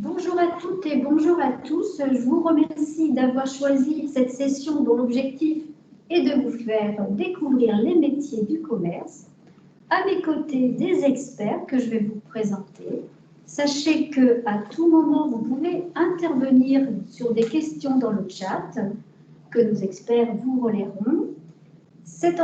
Bonjour à toutes et bonjour à tous. Je vous remercie d'avoir choisi cette session dont l'objectif est de vous faire découvrir les métiers du commerce. À mes côtés, des experts que je vais vous présenter. Sachez qu'à tout moment, vous pouvez intervenir sur des questions dans le chat que nos experts vous relayeront. C'est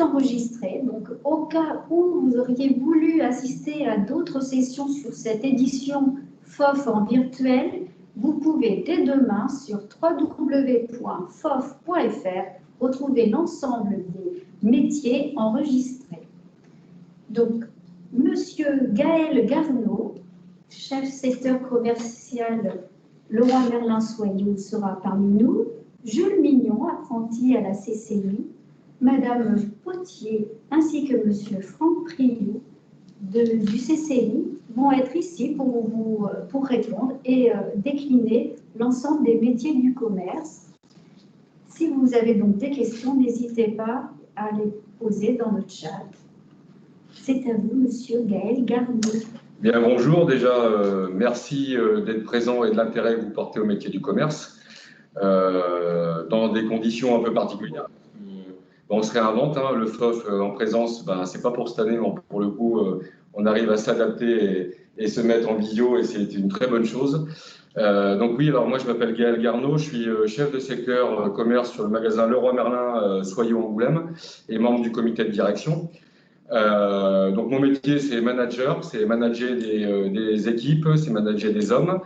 enregistré, donc au cas où vous auriez voulu assister à d'autres sessions sur cette édition FOF en virtuel, vous pouvez dès demain sur www.fof.fr retrouver l'ensemble des métiers enregistrés. Donc, Monsieur Gaël Garneau, chef secteur commercial Leroy Merlin Soyaux, sera parmi nous. Jules Mignon, apprenti à la CCI, Madame Potier ainsi que Monsieur Franck Priou du CCI vont être ici pour répondre et décliner l'ensemble des métiers du commerce. Si vous avez donc des questions, n'hésitez pas à les poser dans le chat. C'est à vous, Monsieur Gaël Garneau. Bien, bonjour. Déjà, merci d'être présent et de l'intérêt que vous portez au métier du commerce dans des conditions un peu particulières. On se réinvente, hein, le FOF en présence, c'est pas pour cette année, mais pour le coup, on arrive à s'adapter et se mettre en visio et c'est une très bonne chose. Donc oui, alors moi je m'appelle Gaël Garneau, je suis chef de secteur commerce sur le magasin Leroy Merlin Soyaux Angoulême et membre du comité de direction. Donc mon métier c'est manager, c'est manager des équipes, c'est manager des hommes.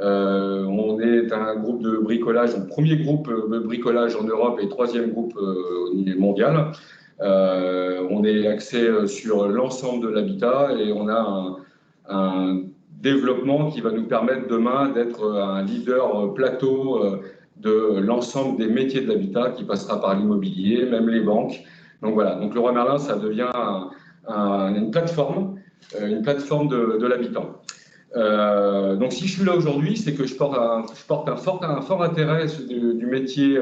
On est un groupe de bricolage, le premier groupe de bricolage en Europe et troisième groupe au niveau mondial. On est axé sur l'ensemble de l'habitat et on a un développement qui va nous permettre demain d'être un leader plateau de l'ensemble des métiers de l'habitat qui passera par l'immobilier, même les banques. Donc voilà, donc Leroy Merlin, ça devient une plateforme de l'habitant. Donc si je suis là aujourd'hui, c'est que je porte un fort intérêt du métier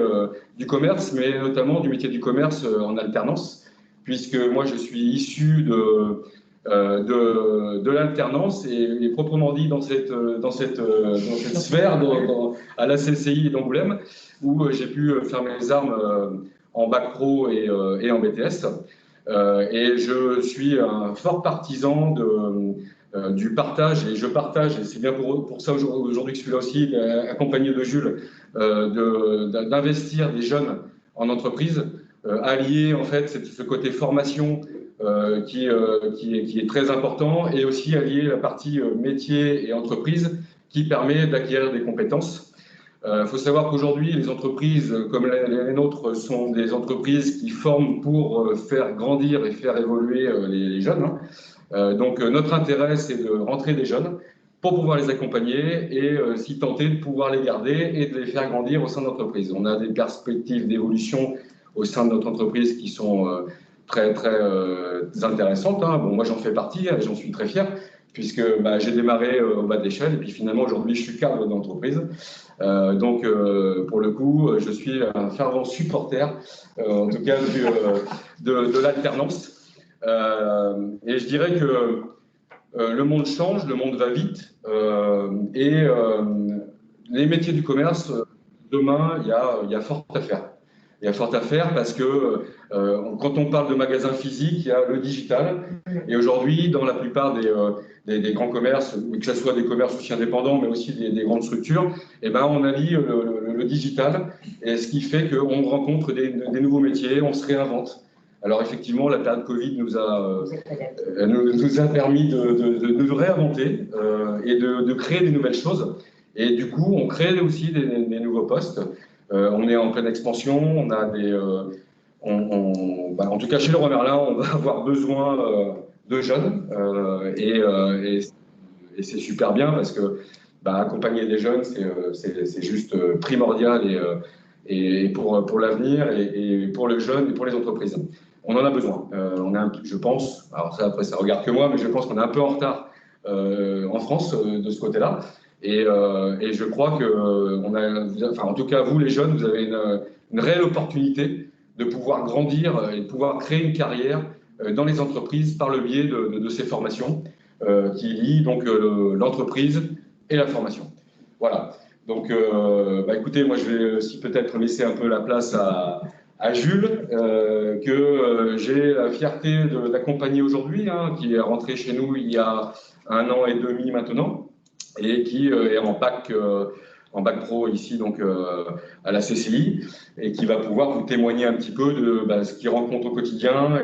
du commerce, mais notamment du métier du commerce en alternance, puisque moi je suis issu de l'alternance et proprement dit dans cette sphère à la CCI d'Angoulême, où j'ai pu faire mes armes en bac pro et en BTS. Et je suis un fort partisan du partage, et je partage, et c'est bien pour ça aujourd'hui que je suis là aussi, accompagné de Jules, d'investir des jeunes en entreprise, allier en fait ce côté formation qui est très important, et aussi allier la partie métier et entreprise qui permet d'acquérir des compétences. Il faut savoir qu'aujourd'hui, les entreprises comme les nôtres sont des entreprises qui forment pour faire grandir et faire évoluer les jeunes. Donc notre intérêt, c'est de rentrer des jeunes pour pouvoir les accompagner et si tenter de pouvoir les garder et de les faire grandir au sein de l'entreprise. On a des perspectives d'évolution au sein de notre entreprise qui sont très intéressantes. Bon, moi, j'en fais partie, j'en suis très fier, puisque j'ai démarré au bas de l'échelle et puis finalement, aujourd'hui, je suis cadre d'entreprise. Donc, pour le coup, je suis un fervent supporter, en tout cas, de l'alternance. Et je dirais que le monde change, le monde va vite, et les métiers du commerce, demain, il y a fort à faire. Il y a fort à faire parce que quand on parle de magasins physiques, il y a le digital. Et aujourd'hui, dans la plupart des grands commerces, que ce soit des commerces aussi indépendants, mais aussi des grandes structures, on allie le digital, et ce qui fait qu'on rencontre des nouveaux métiers, on se réinvente. Alors effectivement, la période Covid nous a permis de nous réinventer et de créer des nouvelles choses. Et du coup, on crée aussi des nouveaux postes. On est en pleine expansion, on a en tout cas chez Leroy Merlin, on va avoir besoin de jeunes et c'est super bien parce que accompagner les jeunes, c'est juste primordial et pour l'avenir et pour le jeune et pour les entreprises. On en a besoin. Je pense, alors ça après ça regarde que moi, mais je pense qu'on est un peu en retard en France de ce côté-là. Et je crois que, en tout cas vous les jeunes, vous avez une réelle opportunité de pouvoir grandir et de pouvoir créer une carrière dans les entreprises par le biais de ces formations qui lient donc l'entreprise, et la formation. Voilà. Donc, écoutez, moi, je vais aussi peut-être laisser un peu la place à Jules, que j'ai la fierté d'accompagner aujourd'hui, hein, qui est rentré chez nous il y a 1 an et demi maintenant, et qui est en bac pro ici, donc à la CCI, et qui va pouvoir vous témoigner un petit peu de ce qu'il rencontre au quotidien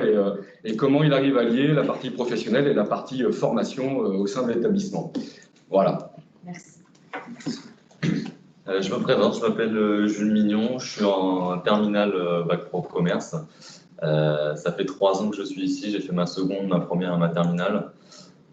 et comment il arrive à lier la partie professionnelle et la partie formation au sein de l'établissement. Voilà. Merci. Je me présente, je m'appelle Jules Mignon, je suis en terminale bac pro commerce. Ça fait 3 ans que je suis ici, j'ai fait ma seconde, ma première et ma terminale.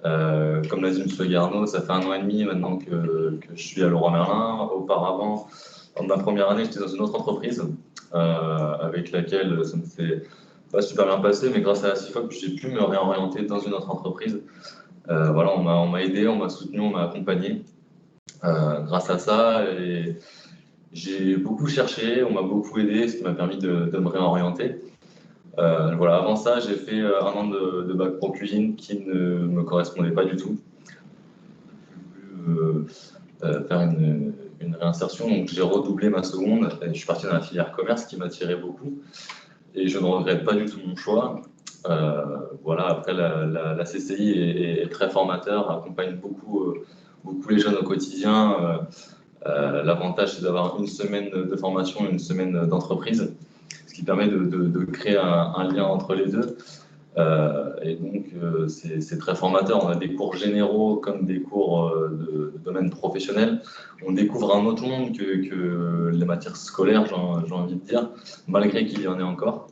Comme l'a dit M. Garneau, ça fait 1 an et demi maintenant que je suis à Leroy Merlin. Auparavant, en ma première année, j'étais dans une autre entreprise avec laquelle ça ne s'est pas super bien passé, mais grâce à la CIFOP, j'ai pu me réorienter dans une autre entreprise. Voilà, on m'a aidé, on m'a soutenu, on m'a accompagné. Grâce à ça, j'ai beaucoup cherché, on m'a beaucoup aidé, ce qui m'a permis de me réorienter. Voilà, avant ça, j'ai fait 1 an de bac pro cuisine qui ne me correspondait pas du tout. J'ai voulu faire une réinsertion, donc j'ai redoublé ma seconde. Et je suis parti dans la filière commerce qui m'attirait beaucoup et je ne regrette pas du tout mon choix. Voilà, après la CCI est très formateur, accompagne beaucoup les jeunes au quotidien. L'avantage, c'est d'avoir 1 semaine de formation et 1 semaine d'entreprise, ce qui permet de créer un lien entre les deux. Et donc, c'est très formateur. On a des cours généraux comme des cours de domaine professionnel. On découvre un autre monde que les matières scolaires, j'ai envie de dire, malgré qu'il y en ait encore.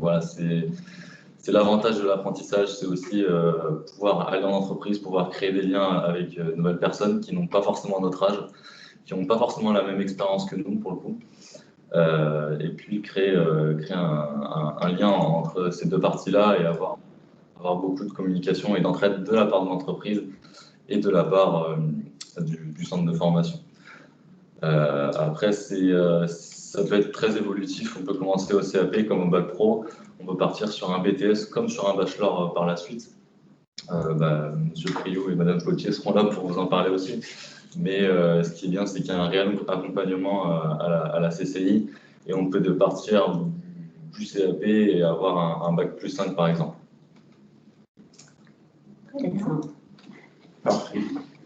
Voilà, c'est l'avantage de l'apprentissage, c'est aussi pouvoir aller en entreprise, pouvoir créer des liens avec de nouvelles personnes qui n'ont pas forcément notre âge, qui n'ont pas forcément la même expérience que nous pour le coup. Et puis créer un lien entre ces 2 parties-là et avoir beaucoup de communication et d'entraide de la part de l'entreprise et de la part du centre de formation. Après, ça peut être très évolutif. On peut commencer au CAP comme au bac pro. On peut partir sur un BTS comme sur un bachelor par la suite. Monsieur Priou et Madame Potier seront là pour vous en parler aussi. Mais ce qui est bien, c'est qu'il y a un réel accompagnement à la CCI et on peut partir du CAP et avoir un bac plus 5 par exemple. Très bien. Parfait.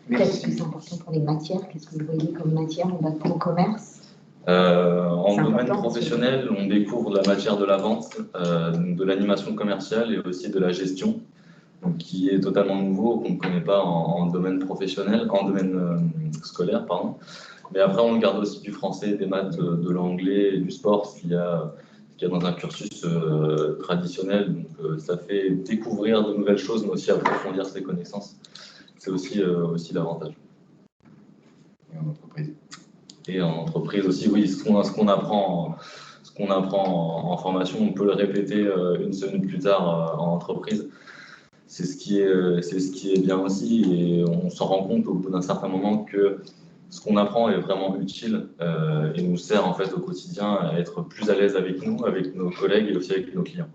Qu'est-ce qui est important pour les matières? Qu'est-ce que vous voyez comme matière en bac pro commerce? En domaine professionnel, on découvre la matière de la vente, de l'animation commerciale et aussi de la gestion, donc qui est totalement nouveau, qu'on ne connaît pas en domaine professionnel, en domaine scolaire, pardon. Mais après, on garde aussi du français, des maths, de l'anglais et du sport, ce qu'il y a dans un cursus traditionnel. Donc, ça fait découvrir de nouvelles choses, mais aussi approfondir ses connaissances. C'est aussi l'avantage. Et en entreprise. Et en entreprise aussi, oui, ce qu'on apprend en formation, on peut le répéter 1 semaine plus tard en entreprise. C'est ce qui est bien aussi, et on s'en rend compte au bout d'un certain moment que ce qu'on apprend est vraiment utile et nous sert en fait au quotidien à être plus à l'aise avec nous, avec nos collègues et aussi avec nos clients.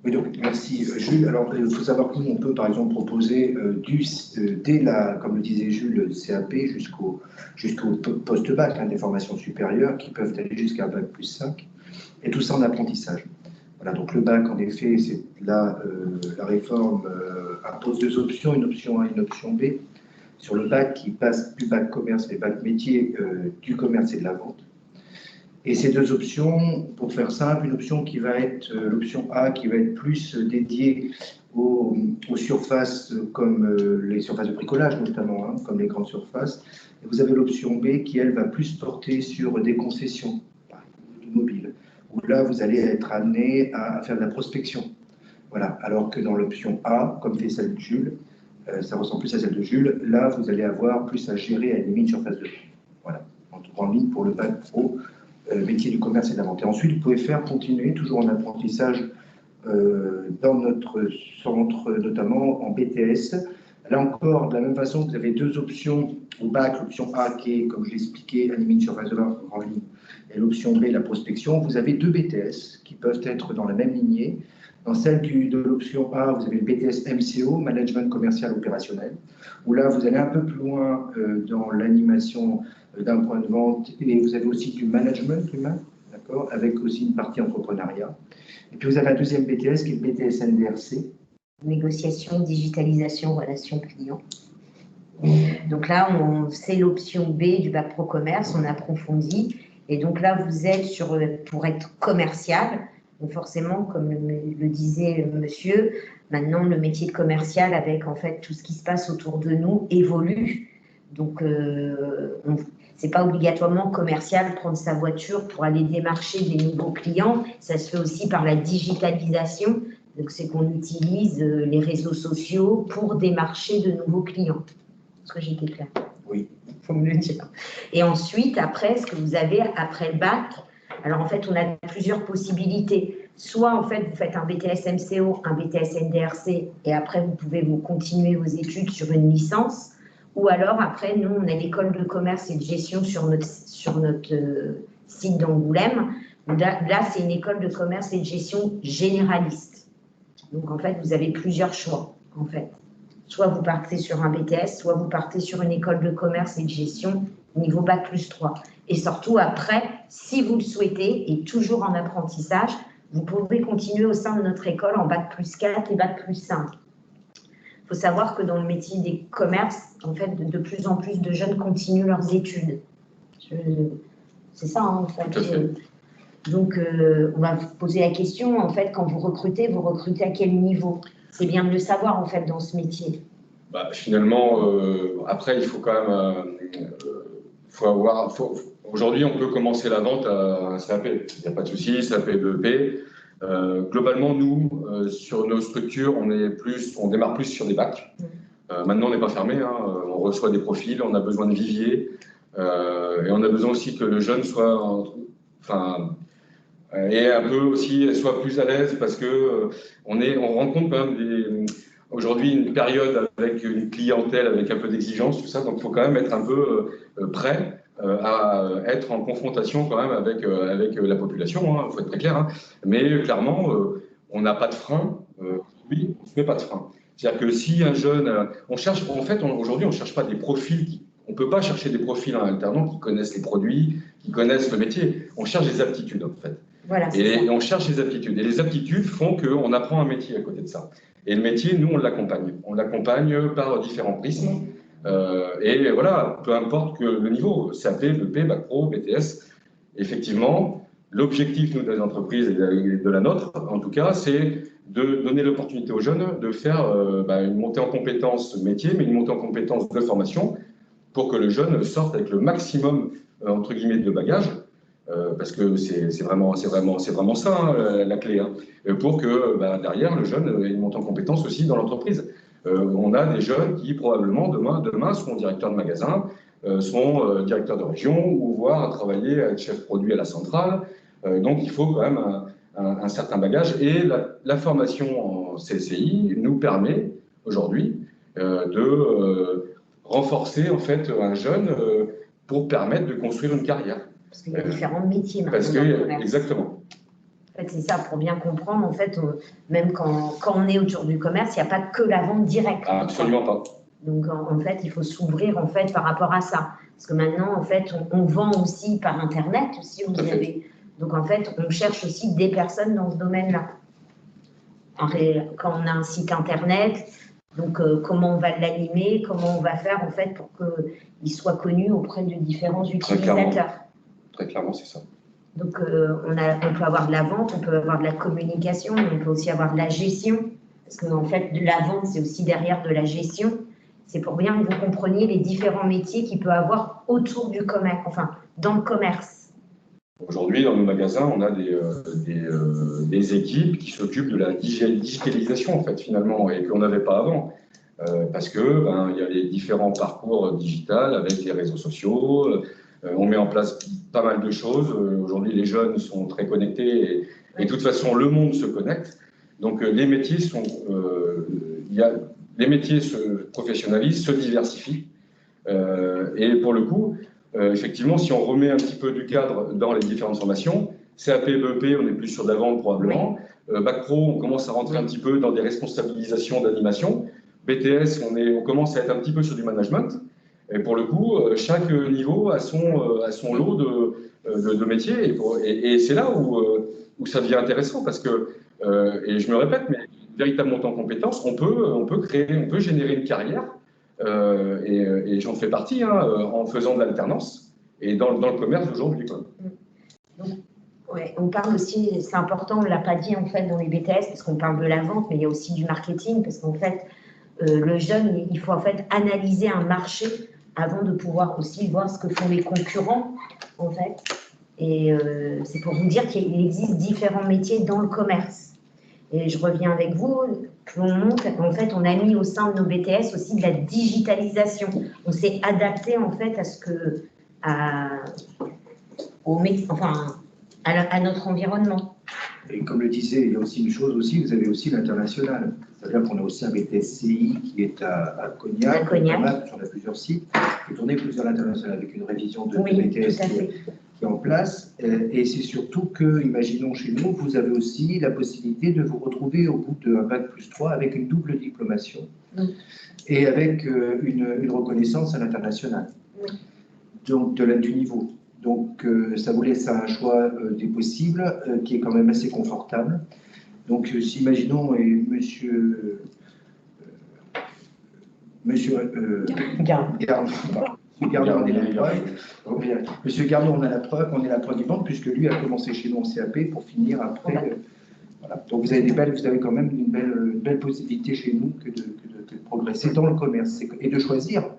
Oui, donc merci Jules. Alors, il faut savoir que nous, on peut par exemple proposer comme le disait Jules, CAP jusqu'au post-bac, des formations supérieures qui peuvent aller jusqu'à bac plus 5, et tout ça en apprentissage. Voilà, donc le bac, en effet, c'est là, la réforme impose 2 options, une option A et une option B. Sur le bac qui passe du bac commerce et bac métier, du commerce et de la vente. Et ces 2 options, pour faire simple, une option qui va être l'option A, qui va être plus dédiée aux surfaces comme les surfaces de bricolage notamment, comme les grandes surfaces. Et vous avez l'option B qui, elle, va plus porter sur des concessions, par exemple du mobile, où là, vous allez être amené à faire de la prospection. Voilà. Alors que dans l'option A, comme fait celle de Jules, ça ressemble plus à celle de Jules, là, vous allez avoir plus à gérer à la limite surface de vente. Voilà. En grande ligne pour le bac pro. Métier du commerce et de la vente. Et ensuite, vous pouvez continuer toujours en apprentissage dans notre centre, notamment en BTS. Là encore, de la même façon, vous avez 2 options au bac, l'option A qui est, comme je l'expliquais, animée de surface de vente en ligne, et l'option B, la prospection. Vous avez 2 BTS qui peuvent être dans la même lignée, Dans celle de l'option A, vous avez le BTS MCO, Management Commercial Opérationnel, où là, vous allez un peu plus loin dans l'animation d'un point de vente, et vous avez aussi du management humain, d'accord, avec aussi une partie entrepreneuriat. Et puis vous avez un deuxième BTS qui est le BTS NDRC. Négociation, digitalisation, relations clients. Donc là, c'est l'option B du bac pro commerce, on approfondit. Et donc là, vous êtes pour être commercial. Donc forcément, comme le disait monsieur, maintenant le métier de commercial avec en fait tout ce qui se passe autour de nous évolue. Donc c'est pas obligatoirement commercial prendre sa voiture pour aller démarcher des nouveaux clients. Ça se fait aussi par la digitalisation. Donc c'est qu'on utilise les réseaux sociaux pour démarcher de nouveaux clients. Est-ce que j'étais claire? Oui. Il faut me le dire. Et ensuite, après, ce que vous avez après le bac, alors en fait, on a plusieurs possibilités. Soit en fait, vous faites un BTS MCO, un BTS NDRC, et après, vous pouvez continuer vos études sur une licence. Ou alors, après, nous, on a l'école de commerce et de gestion sur notre site d'Angoulême. Là, c'est une école de commerce et de gestion généraliste. Donc, en fait, vous avez plusieurs choix, en fait. Soit vous partez sur un BTS, soit vous partez sur une école de commerce et de gestion niveau bac plus 3. Et surtout, après, si vous le souhaitez, et toujours en apprentissage, vous pouvez continuer au sein de notre école en bac plus 4 et bac plus 5. Il faut savoir que dans le métier des commerces, en fait, de plus en plus de jeunes continuent leurs études. C'est ça, hein, en fait. Donc, on va vous poser la question, en fait, quand vous recrutez à quel niveau? C'est bien de le savoir, en fait, dans ce métier. Finalement, après, il faut quand même... Aujourd'hui, on peut commencer la vente à un CAP. Il n'y a pas de souci, CAP, BEP. Globalement, nous, sur nos structures, on démarre plus sur des bacs. Maintenant, on n'est pas fermé. Hein, on reçoit des profils, on a besoin de viviers. Et on a besoin aussi que le jeune soit... et un peu aussi soit plus à l'aise parce que on rencontre quand même aujourd'hui une période avec une clientèle avec un peu d'exigence, tout ça, donc il faut quand même être un peu prêt à être en confrontation quand même avec la population, hein, faut être très clair, hein. Mais clairement, on n'a pas de frein, oui, on ne met pas de frein. C'est-à-dire que si un jeune, aujourd'hui on ne cherche pas des profils, on ne peut pas chercher des profils en alternant qui connaissent les produits, qui connaissent le métier, on cherche des aptitudes en fait. Voilà, et on cherche les aptitudes. Et les aptitudes font qu'on apprend un métier à côté de ça. Et le métier, nous, on l'accompagne. On l'accompagne par différents prismes. Et voilà, peu importe que le niveau, CAP, BP, Bac Pro, BTS, effectivement, l'objectif, nous, des entreprises et de la nôtre, en tout cas, c'est de donner l'opportunité aux jeunes de faire une montée en compétences métier, mais une montée en compétences de formation pour que le jeune sorte avec le maximum, entre guillemets, de bagages. Parce que c'est vraiment ça, hein, la clé, hein, pour que derrière le jeune ait une montée en compétences aussi dans l'entreprise. On a des jeunes qui probablement demain seront directeurs de magasin, seront directeurs de région ou voire travailler à être chef produit à la centrale. Donc il faut quand même un certain bagage et la formation en CCI nous permet aujourd'hui de renforcer en fait un jeune pour permettre de construire une carrière. Parce qu'il y a différents métiers maintenant dans le commerce. Exactement. En fait, c'est ça, pour bien comprendre, en fait, même quand on est autour du commerce, il n'y a pas que la vente directe. Absolument pas. Donc, en fait, il faut s'ouvrir, en fait, par rapport à ça. Parce que maintenant, en fait, on vend aussi par Internet, aussi, vous avez. Donc, en fait, on cherche aussi des personnes dans ce domaine-là. Quand on a un site Internet, donc, comment on va l'animer, comment on va faire, en fait, pour qu'il soit connu auprès de différents utilisateurs. Très clairement, c'est ça. Donc, on peut avoir de la vente, on peut avoir de la communication, mais on peut aussi avoir de la gestion. Parce qu'en fait, de la vente, c'est aussi derrière de la gestion. C'est pour bien que vous compreniez les différents métiers qu'il peut avoir autour du commerce, enfin, dans le commerce. Aujourd'hui, dans nos magasins, on a des équipes qui s'occupent de la digitalisation, en fait, finalement, et qu'on n'avait pas avant. Parce que il y a les différents parcours digitales avec les réseaux sociaux. On met en place pas mal de choses. Aujourd'hui, les jeunes sont très connectés et de toute façon, le monde se connecte. Donc, les métiers se professionnalisent, se diversifient. Et pour le coup, effectivement, si on remet un petit peu du cadre dans les différentes formations, CAP, BEP, on est plus sur de la vente probablement. Bac Pro, on commence à rentrer un petit peu dans des responsabilisations d'animation. BTS, on commence à être un petit peu sur du management. Et pour le coup, chaque niveau a son lot de métiers. Et c'est là où ça devient intéressant parce que, et je me répète, mais véritable montée en compétences, on peut générer une carrière. Et j'en fais partie en faisant de l'alternance et dans le commerce aujourd'hui. Ouais, on parle aussi, c'est important, on ne l'a pas dit en fait dans les BTS parce qu'on parle de la vente, mais il y a aussi du marketing parce qu'en fait, le jeune, il faut en fait analyser un marché avant de pouvoir aussi voir ce que font les concurrents en fait. Et c'est pour vous dire qu'il existe différents métiers dans le commerce. Et je reviens avec vous, on montre, en fait, on a mis au sein de nos BTS aussi de la digitalisation. On s'est adapté en fait à notre environnement. Et comme le disait, il y a aussi une chose aussi, vous avez aussi l'international. C'est-à-dire qu'on a aussi un BTSCI qui est à Cognac. On a plusieurs sites, et on est plusieurs internationales avec une révision de BTS qui est en place. Et c'est surtout que, imaginons chez nous, vous avez aussi la possibilité de vous retrouver au bout d'un Bac+3 avec une double diplomation et avec une reconnaissance à l'international. Donc, du niveau. Donc, ça vous laisse un choix des possibles qui est quand même assez confortable. Donc, si imaginons, et monsieur Gardon, on est la preuve. Monsieur Gardon, on a la preuve, on est la preuve vivante, puisque lui a commencé chez nous en CAP pour finir après. Voilà. Donc, vous avez quand même une belle possibilité chez nous que de progresser dans le commerce et de choisir.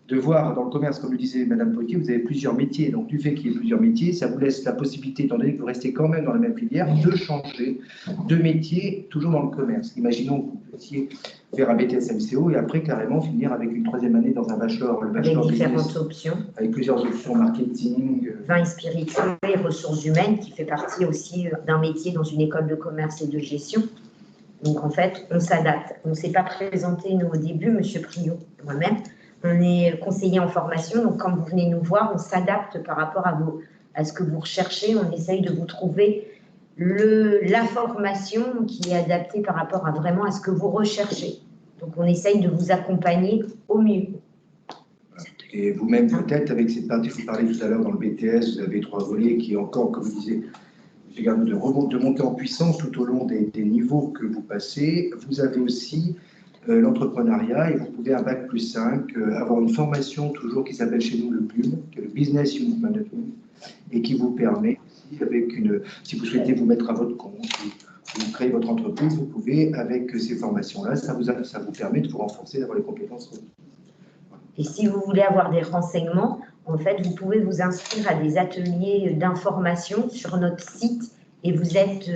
De voir dans le commerce, comme le disait Madame Potier, vous avez plusieurs métiers. Donc, du fait qu'il y ait plusieurs métiers, ça vous laisse la possibilité, étant donné que vous restez quand même dans la même filière, de changer de métier toujours dans le commerce. Imaginons que vous puissiez faire un BTS MCO et après carrément finir avec une 3e année dans un bachelor. Avec différentes options. Avec plusieurs options marketing. Vin et spiritueux et ressources humaines, qui fait partie aussi d'un métier dans une école de commerce et de gestion. Donc, en fait, on s'adapte. On ne s'est pas présenté, nous, au début, Monsieur Priot, moi-même. On est conseiller en formation, donc quand vous venez nous voir, on s'adapte par rapport à ce que vous recherchez. On essaye de vous trouver la formation qui est adaptée par rapport à ce que vous recherchez. Donc on essaye de vous accompagner au mieux. Et vous-même, peut-être, avec cette partie, vous parlez tout à l'heure dans le BTS, vous avez 3 volets qui est encore, comme vous disiez, de monter en puissance tout au long des niveaux que vous passez. Vous avez aussi l'entrepreneuriat et vous pouvez un Bac+5, avoir une formation toujours qui s'appelle chez nous le BUM, qui est le Business Unit Management, et qui vous permet, si vous souhaitez vous mettre à votre compte, vous créez votre entreprise, vous pouvez, avec ces formations-là, ça vous permet de vous renforcer, d'avoir les compétences requises. Et si vous voulez avoir des renseignements, en fait, vous pouvez vous inscrire à des ateliers d'information sur notre site et vous êtes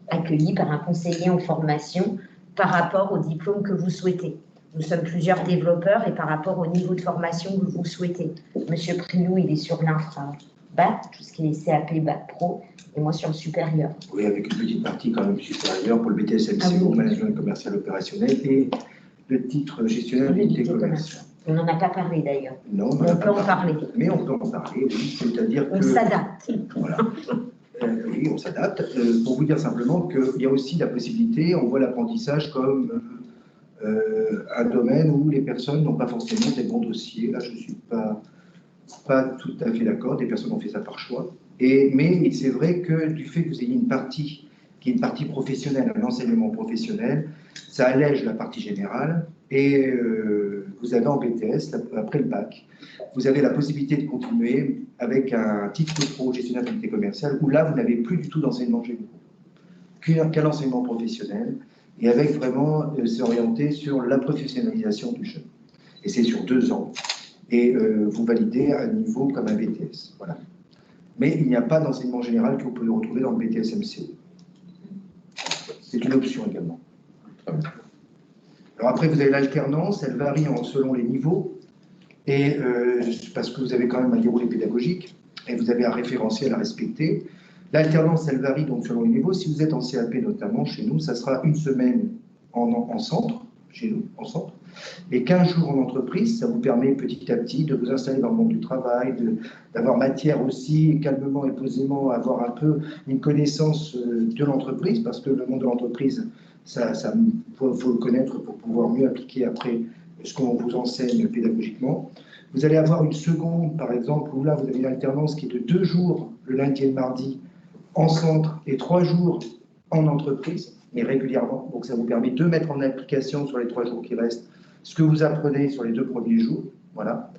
accueilli par un conseiller en formation par rapport au diplôme que vous souhaitez. Nous sommes plusieurs développeurs et par rapport au niveau de formation que vous souhaitez. Monsieur Priou, il est sur l'infra-bac, tout ce qui est CAP, Bac Pro, et moi sur le supérieur. Oui, avec une petite partie quand même supérieure pour le BTS MCO, Management commercial opérationnel, et le titre gestionnaire d'unité commerciale. On n'en a pas parlé d'ailleurs. Non, on peut en parler. Mais on peut en parler, oui, c'est-à-dire que... On s'adapte. Voilà. Oui, on s'adapte. Pour vous dire simplement qu'il y a aussi la possibilité, on voit l'apprentissage comme un domaine où les personnes n'ont pas forcément des bons dossiers. Là, je ne suis pas tout à fait d'accord, des personnes ont fait ça par choix. Mais c'est vrai que du fait que vous ayez une partie qui est une partie professionnelle, un enseignement professionnel, ça allège la partie générale et vous avez en BTS, après le bac, vous avez la possibilité de continuer avec un titre de pro gestionnaire d'unité commerciale où là, vous n'avez plus du tout d'enseignement général, qu'un enseignement professionnel et avec vraiment s'orienter sur la professionnalisation du jeune. Et c'est sur 2 ans. Et vous validez un niveau comme un BTS. Voilà. Mais il n'y a pas d'enseignement général que vous pouvez retrouver dans le BTS MCO. C'est une option également. Alors après, vous avez l'alternance, elle varie selon les niveaux, et parce que vous avez quand même un déroulé pédagogique, et vous avez un référentiel à respecter. L'alternance, elle varie donc selon les niveaux. Si vous êtes en CAP notamment, chez nous, ça sera 1 semaine en centre, chez nous, en centre, et 15 jours en entreprise. Ça vous permet petit à petit de vous installer dans le monde du travail, d'avoir matière aussi, calmement et posément, avoir un peu une connaissance de l'entreprise, parce que le monde de l'entreprise, faut le connaître pour pouvoir mieux appliquer après ce qu'on vous enseigne pédagogiquement. Vous allez avoir une seconde, par exemple, où là, vous avez une alternance qui est de 2 jours, le lundi et le mardi, en centre, et 3 jours en entreprise, mais régulièrement. Donc, ça vous permet de mettre en application sur les 3 jours qui restent ce que vous apprenez sur les 2 premiers jours. Voilà.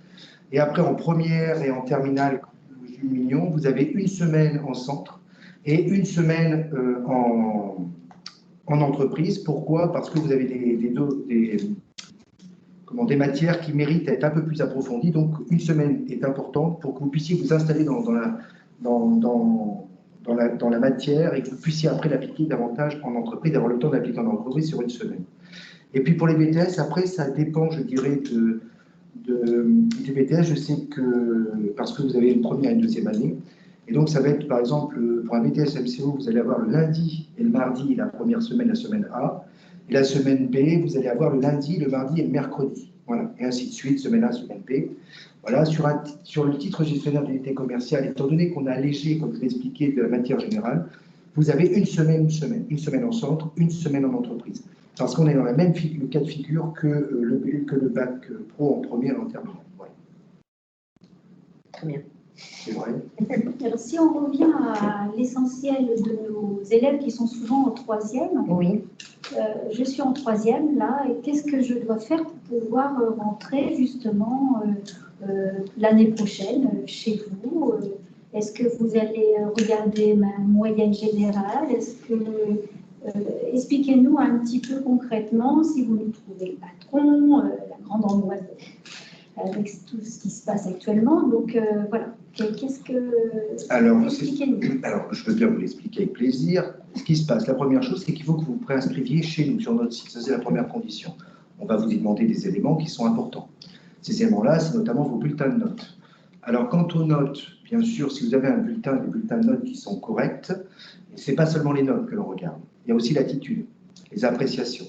Et après, en première et en terminale, Jules Mignon, vous avez une semaine en centre et une semaine en entreprise. Pourquoi? Parce que vous avez des matières qui méritent d'être un peu plus approfondies. Donc, une semaine est importante pour que vous puissiez vous installer dans la matière et que vous puissiez après l'appliquer davantage en entreprise, d'avoir le temps d'appliquer en entreprise sur une semaine. Et puis pour les BTS, après, ça dépend, je dirais, du BTS. Je sais que, parce que vous avez une première et une deuxième année, et donc ça va être, par exemple, pour un BTS MCO, vous allez avoir le lundi et le mardi, la première semaine, la semaine A, et la semaine B, vous allez avoir le lundi, le mardi et le mercredi. Voilà, et ainsi de suite, semaine A, semaine B. Voilà, sur le titre gestionnaire d'unité commerciale, étant donné qu'on a allégé, comme je l'ai expliqué, de la matière générale, vous avez une semaine en centre, une semaine en entreprise. Parce qu'on est dans le même cas de figure que le bac pro en première et en terminale. Voilà. Très bien. C'est vrai. Alors, si on revient à l'essentiel de nos élèves qui sont souvent en troisième, Oui. Je suis en troisième là, et qu'est-ce que je dois faire pour pouvoir rentrer justement l'année prochaine chez vous? Est-ce que vous allez regarder ma moyenne générale? Est-ce que expliquez-nous un petit peu concrètement si vous nous trouvez le patron, la grande angoisse avec tout ce qui se passe actuellement. Donc voilà, qu'est-ce que... Expliquez-nous. Alors, je veux bien vous l'expliquer avec plaisir. Ce qui se passe, la première chose, c'est qu'il faut que vous vous préinscriviez chez nous, sur notre site. Ça, c'est la première condition. On va vous y demander des éléments qui sont importants. Ces éléments-là, c'est notamment vos bulletins de notes. Alors, quant aux notes, bien sûr, si vous avez des bulletins de notes qui sont corrects, ce n'est pas seulement les notes que l'on regarde. Il y a aussi l'attitude, les appréciations.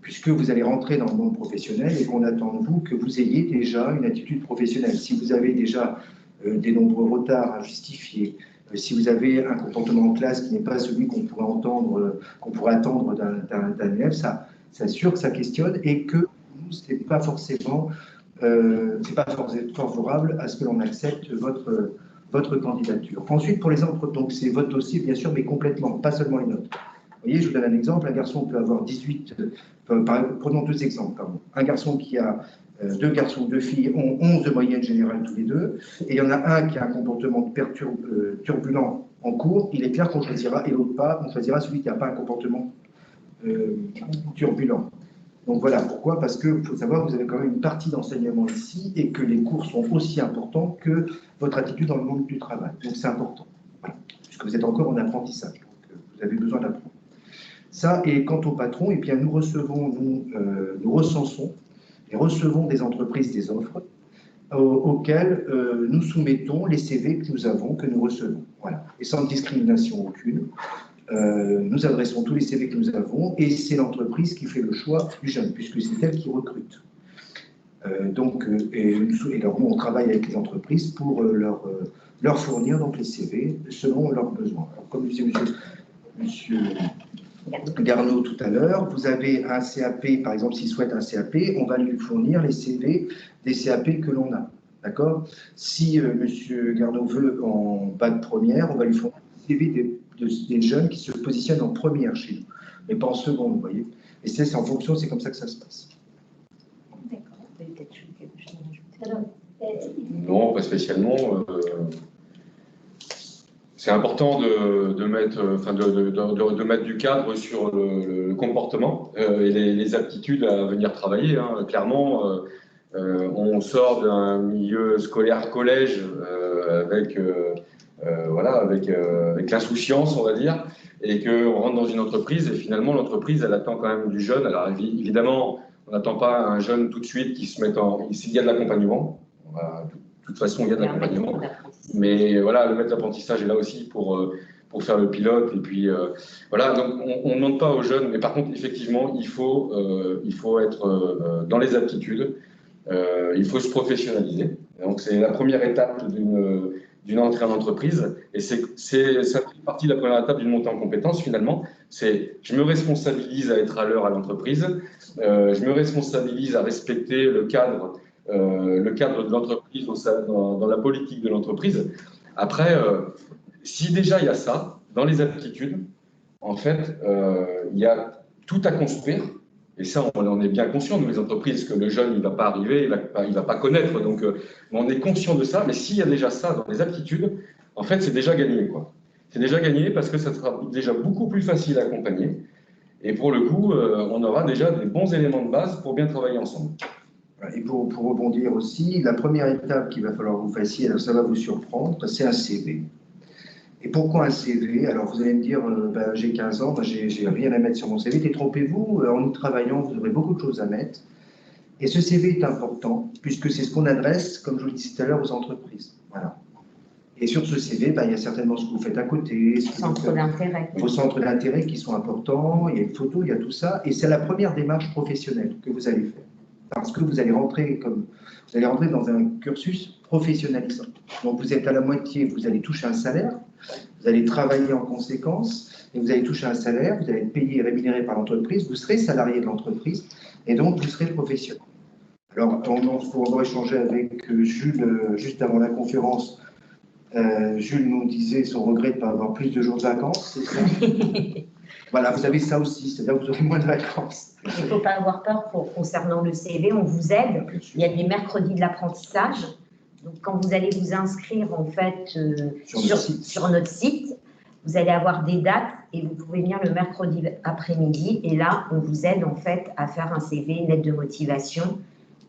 Puisque vous allez rentrer dans le monde professionnel et qu'on attend de vous que vous ayez déjà une attitude professionnelle. Si vous avez déjà des nombreux retards à justifier, si vous avez un comportement en classe qui n'est pas celui qu'on pourrait attendre d'un élève, ça assure que ça questionne et que c'est pas forcément favorable à ce que l'on accepte votre candidature. Ensuite, pour les autres, donc c'est votre dossier, bien sûr, mais complètement, pas seulement les notes. Vous voyez, je vous donne un exemple. Un garçon peut avoir 18... prenons 2 exemples. Pardon. Un garçon qui a... 2 garçons, 2 filles ont 11 de moyenne générale tous les deux. Et il y en a un qui a un comportement turbulent en cours. Il est clair qu'on choisira, et l'autre pas, on choisira celui qui n'a pas un comportement turbulent. Donc voilà, pourquoi? Parce qu'il faut savoir que vous avez quand même une partie d'enseignement ici et que les cours sont aussi importants que votre attitude dans le monde du travail. Donc c'est important, voilà. Puisque vous êtes encore en apprentissage. Donc vous avez besoin d'apprendre. Ça, et quant au patron, eh bien, nous recensons et recevons des entreprises des offres auxquelles nous soumettons les CV que nous avons, que nous recevons. Voilà. Et sans discrimination aucune, nous adressons tous les CV que nous avons et c'est l'entreprise qui fait le choix du jeune, puisque c'est elle qui recrute. Alors nous, on travaille avec les entreprises pour leur fournir donc, les CV selon leurs besoins. Alors, comme disait monsieur Garneau tout à l'heure, vous avez un CAP, par exemple, s'il souhaite un CAP, on va lui fournir les CV des CAP que l'on a. D'accord? Si monsieur Garneau veut en bac première, on va lui fournir les CV des jeunes qui se positionnent en première chez nous, mais pas en seconde, vous voyez. Et c'est en fonction, c'est comme ça que ça se passe. D'accord. Non, pas spécialement. C'est important de mettre du cadre sur le comportement et les aptitudes à venir travailler. Hein. Clairement, on sort d'un milieu scolaire collège avec l'insouciance, on va dire, et qu'on rentre dans une entreprise et finalement l'entreprise, elle attend quand même du jeune. Alors évidemment, on n'attend pas un jeune tout de suite qui se mette en... S'il y a de l'accompagnement, de toute façon, il y a de l'accompagnement. Mais voilà, le maître d'apprentissage est là aussi pour pour faire le pilote. Et puis voilà, donc on ne demande pas aux jeunes, mais par contre, effectivement, il faut être dans les aptitudes, il faut se professionnaliser. Donc c'est la première étape d'une entrée en entreprise, et ça fait partie de la première étape d'une montée en compétence finalement. C'est je me responsabilise à être à l'heure à l'entreprise, je me responsabilise à respecter le cadre de l'entreprise dans la politique de l'entreprise. Après, si déjà il y a ça dans les aptitudes, en fait, il y a tout à construire. Et ça, on en est bien conscient, nous, les entreprises, que le jeune, il ne va pas arriver, il va pas connaître. Donc, on est conscient de ça. Mais s'il y a déjà ça dans les aptitudes, en fait, c'est déjà gagné, quoi. C'est déjà gagné parce que ça sera déjà beaucoup plus facile à accompagner. Et pour le coup, on aura déjà des bons éléments de base pour bien travailler ensemble. Et pour rebondir aussi, la première étape qu'il va falloir que vous fassiez, alors ça va vous surprendre, c'est un CV. Et pourquoi un CV? Alors vous allez me dire, j'ai 15 ans, j'ai rien à mettre sur mon CV. Détrompez-vous, en y travaillant, vous aurez beaucoup de choses à mettre. Et ce CV est important, puisque c'est ce qu'on adresse, comme je vous le disais tout à l'heure, aux entreprises. Voilà. Et sur ce CV, il y a certainement ce que vous faites à côté, vos centres d'intérêt qui sont importants, il y a une photo, il y a tout ça. Et c'est la première démarche professionnelle que vous allez faire. Parce que vous allez rentrer dans un cursus professionnalisant. Donc vous êtes à la moitié, vous allez toucher un salaire, vous allez travailler en conséquence, et vous allez toucher un salaire, vous allez être payé et rémunéré par l'entreprise, vous serez salarié de l'entreprise, et donc vous serez professionnel. Alors, pour échanger avec Jules, juste avant la conférence, Jules nous disait son regret de ne pas avoir plus de jours de vacances, c'est ça? Voilà, vous avez ça aussi, c'est-à-dire que vous aurez moins de vacances. Il ne faut pas avoir peur concernant le CV, on vous aide. Il y a des mercredis de l'apprentissage. Donc, quand vous allez vous inscrire en fait sur notre site, vous allez avoir des dates et vous pouvez venir le mercredi après-midi. Et là, on vous aide en fait à faire un CV, une lettre de motivation.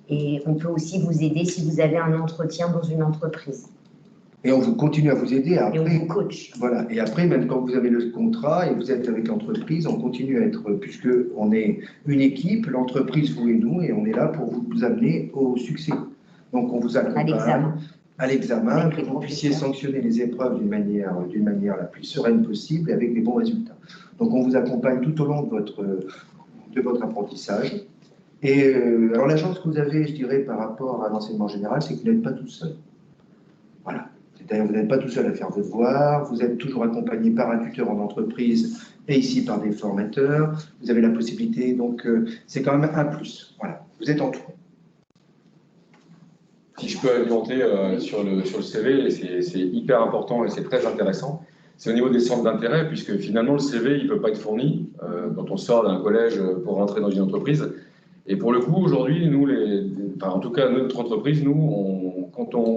Et on peut aussi vous aider si vous avez un entretien dans une entreprise. Et on vous continue à vous aider après. Et on vous coach. Voilà. Et après, même quand vous avez le contrat et vous êtes avec l'entreprise, on continue à être, puisque on est une équipe, l'entreprise, vous et nous, et on est là pour vous amener au succès. Donc, on vous accompagne à l'examen, que vous puissiez sanctionner les épreuves d'une manière la plus sereine possible et avec des bons résultats. Donc, on vous accompagne tout au long de votre apprentissage. Et alors, la chance que vous avez, je dirais, par rapport à l'enseignement général, c'est que vous n'êtes pas tout seul. Voilà. C'est-à-dire, vous n'êtes pas tout seul à faire vos devoirs, vous êtes toujours accompagné par un tuteur en entreprise et ici par des formateurs. Vous avez la possibilité, donc c'est quand même un plus. Voilà, vous êtes entouré. Si je peux alimenter sur le CV, c'est hyper important et c'est très intéressant. C'est au niveau des centres d'intérêt, puisque finalement le CV, il ne peut pas être fourni quand on sort d'un collège pour rentrer dans une entreprise. Et pour le coup, aujourd'hui, nous, en tout cas notre entreprise, nous,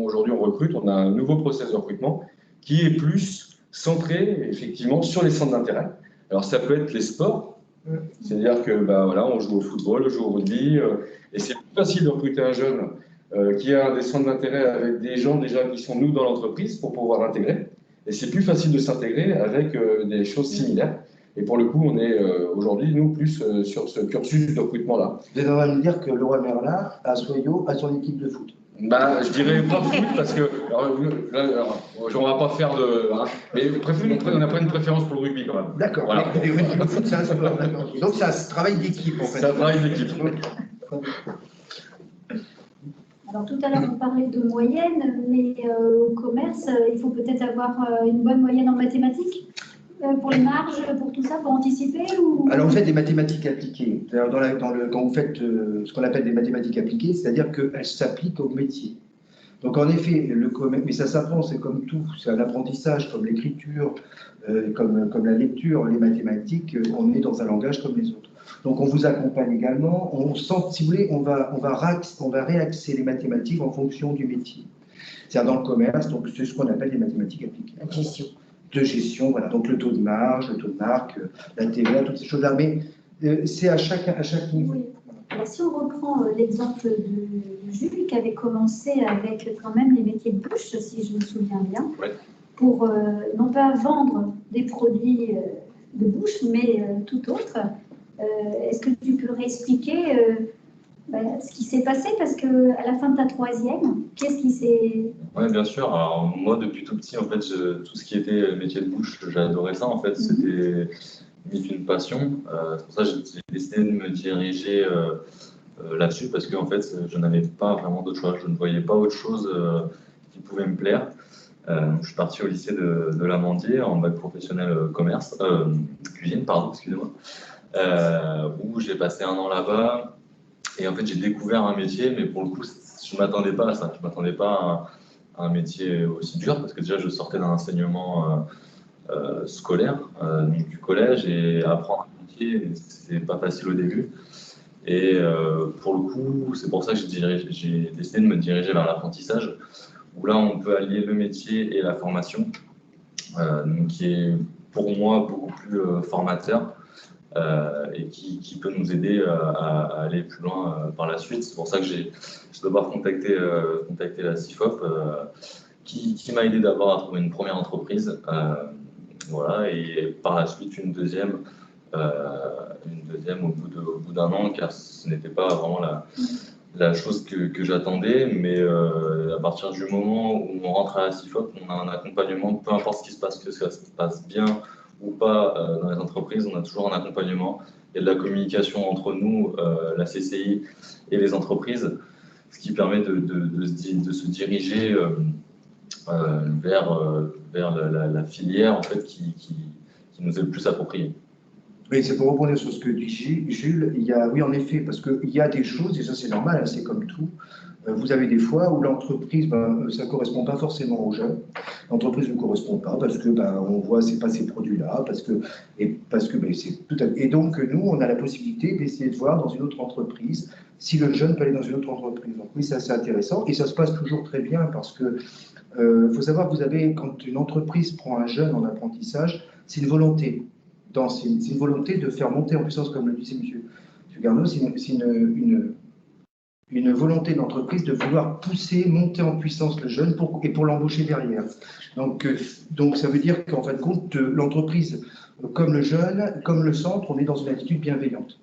aujourd'hui on recrute, on a un nouveau process de recrutement qui est plus centré effectivement sur les centres d'intérêt. Alors ça peut être les sports, c'est-à-dire que voilà, on joue au football, on joue au rugby, et c'est plus facile de recruter un jeune qui a des centres d'intérêt avec des gens déjà qui sont nous dans l'entreprise pour pouvoir l'intégrer. Et c'est plus facile de s'intégrer avec des choses similaires. Et pour le coup, on est aujourd'hui, nous, plus sur ce cursus de recrutement-là. Vous êtes en train de me dire que Laurent Merlin, à Soyaux, a son équipe de foot? Je dirais pas foot, parce que on ne va pas faire de... Hein, mais on a pas une préférence pour le rugby, quand même. D'accord. Voilà. Le foot, c'est un sport, d'accord. Donc, c'est un travail d'équipe, en fait. C'est un travail d'équipe. Alors, tout à l'heure, on parlait de moyenne, mais au commerce, il faut peut-être avoir une bonne moyenne en mathématiques pour les marges, pour tout ça, pour anticiper ou... Alors, vous faites des mathématiques appliquées. Quand vous faites ce qu'on appelle des mathématiques appliquées, c'est-à-dire qu'elles s'appliquent au métier. Donc, en effet, le commerce, mais ça s'apprend, c'est comme tout, c'est un apprentissage, comme l'écriture, comme la lecture, les mathématiques, on est dans un langage comme les autres. Donc, on vous accompagne également. Si vous voulez, on va réaxer les mathématiques en fonction du métier. C'est-à-dire dans le commerce, donc c'est ce qu'on appelle des mathématiques appliquées. De gestion, voilà. Donc le taux de marge, le taux de marque, la TVA, toutes ces choses-là. Mais c'est à chaque niveau. Oui. Alors, si on reprend l'exemple de Jules, qui avait commencé avec quand même les métiers de bouche, si je me souviens bien, pour non pas vendre des produits de bouche, mais tout autre. Est-ce que tu peux réexpliquer ce qui s'est passé, parce qu'à la fin de ta troisième, qu'est-ce qui s'est... Oui, bien sûr. Alors, moi, depuis tout petit, en fait, tout ce qui était métier de bouche, j'adorais ça. En fait, c'était limite une passion. C'est pour ça que j'ai décidé de me diriger là-dessus, parce que en fait, je n'avais pas vraiment d'autre choix. Je ne voyais pas autre chose qui pouvait me plaire. Je suis parti au lycée de l'Amandier en bac professionnel cuisine, pardon, excusez-moi, où j'ai passé un an là-bas. Et en fait, j'ai découvert un métier, mais pour le coup, je ne m'attendais pas à ça. Je ne m'attendais pas à un métier aussi dur, parce que déjà, je sortais d'un enseignement scolaire, donc du collège, et apprendre un métier, c'est pas facile au début. Et pour le coup, c'est pour ça que j'ai décidé de me diriger vers l'apprentissage, où là, on peut allier le métier et la formation, donc qui est pour moi beaucoup plus formateur. Et qui peut nous aider à aller plus loin par la suite. C'est pour ça que j'ai d'abord contacté la CIFOP, qui m'a aidé d'abord à trouver une première entreprise, voilà, et par la suite une deuxième au bout d'un an, car ce n'était pas vraiment la chose que j'attendais, mais à partir du moment où on rentre à la CIFOP, on a un accompagnement, peu importe ce qui se passe, que ça se passe bien ou pas dans les entreprises, on a toujours un accompagnement. Il y a de la communication entre nous, la CCI et les entreprises, ce qui permet de se diriger vers la filière en fait, qui nous est le plus appropriée. Oui, c'est pour rebondir sur ce que dit Jules. Oui, en effet, parce qu'il y a des choses, et ça c'est normal, hein, c'est comme tout. Vous avez des fois où l'entreprise, ça ne correspond pas forcément aux jeunes. L'entreprise ne correspond pas parce que on voit c'est pas ces produits-là, parce que c'est tout et donc nous on a la possibilité d'essayer de voir dans une autre entreprise si le jeune peut aller dans une autre entreprise. Donc oui, ça c'est intéressant et ça se passe toujours très bien parce que faut savoir que quand une entreprise prend un jeune en apprentissage, c'est une volonté. C'est une volonté de faire monter en puissance, comme le disait M. Garneau, c'est une volonté de l'entreprise de vouloir pousser, monter en puissance le jeune pour l'embaucher derrière. Donc ça veut dire qu'en fin de compte, l'entreprise, comme le jeune, comme le centre, on est dans une attitude bienveillante.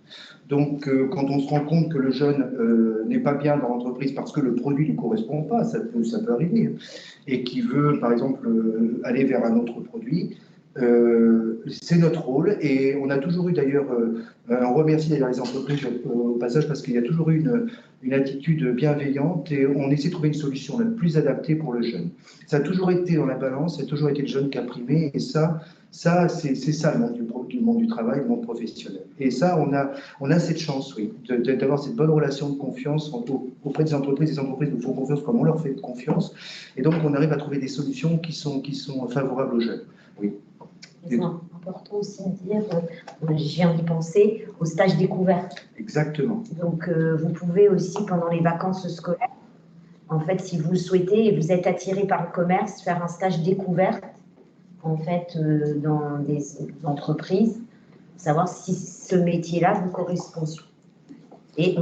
Donc quand on se rend compte que le jeune n'est pas bien dans l'entreprise parce que le produit ne lui correspond pas, ça peut arriver, et qui veut par exemple aller vers un autre produit, c'est notre rôle et on a toujours eu d'ailleurs, on remercie d'ailleurs les entreprises au passage parce qu'il y a toujours eu une attitude bienveillante et on essaie de trouver une solution la plus adaptée pour le jeune. Ça a toujours été dans la balance, ça a toujours été le jeune qui a primé et ça c'est ça le monde du travail, le monde professionnel. Et ça, on a cette chance, oui, d'avoir cette bonne relation de confiance auprès des entreprises. Les entreprises nous font confiance comme on leur fait confiance et donc on arrive à trouver des solutions qui sont favorables aux jeunes. Oui. C'est important aussi de dire, je viens d'y penser, au stage découverte. Exactement. Donc, vous pouvez aussi, pendant les vacances scolaires, en fait, si vous le souhaitez et vous êtes attiré par le commerce, faire un stage découverte, en fait, dans des entreprises, savoir si ce métier-là vous correspond. Et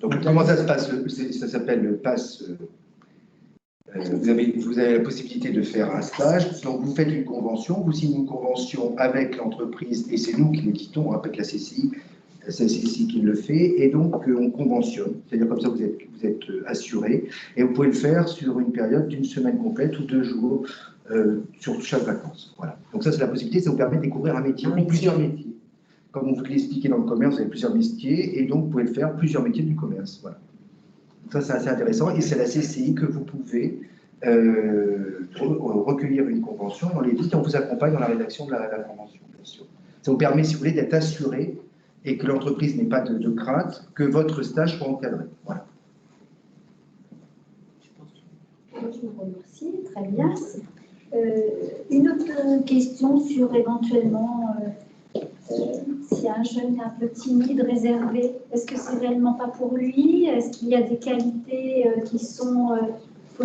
Donc, comment ça se passe? Ça s'appelle le pass. Vous avez la possibilité de faire un stage, donc vous faites une convention, vous signez une convention avec l'entreprise, et c'est nous qui le quittons, avec la CCI, c'est la CCI qui le fait, et donc on conventionne, c'est-à-dire comme ça vous êtes assuré, et vous pouvez le faire sur une période d'une semaine complète ou 2 jours sur chaque vacances. Voilà. Donc ça c'est la possibilité, ça vous permet de découvrir un métier, plusieurs métiers. Comme vous l'expliquez dans le commerce, vous avez plusieurs métiers, et donc vous pouvez le faire plusieurs métiers du commerce. Voilà. Ça, c'est assez intéressant. Et c'est la CCI que vous pouvez recueillir une convention, on l'édite et on vous accompagne dans la rédaction de la convention, bien sûr. Ça vous permet, si vous voulez, d'être assuré et que l'entreprise n'ait pas de crainte que votre stage soit encadré. Voilà. Je vous remercie, très bien. Une autre question sur éventuellement si un jeune est un peu timide, réservé, est-ce que c'est réellement pas pour lui? Est-ce qu'il y a des qualités qui sont... faut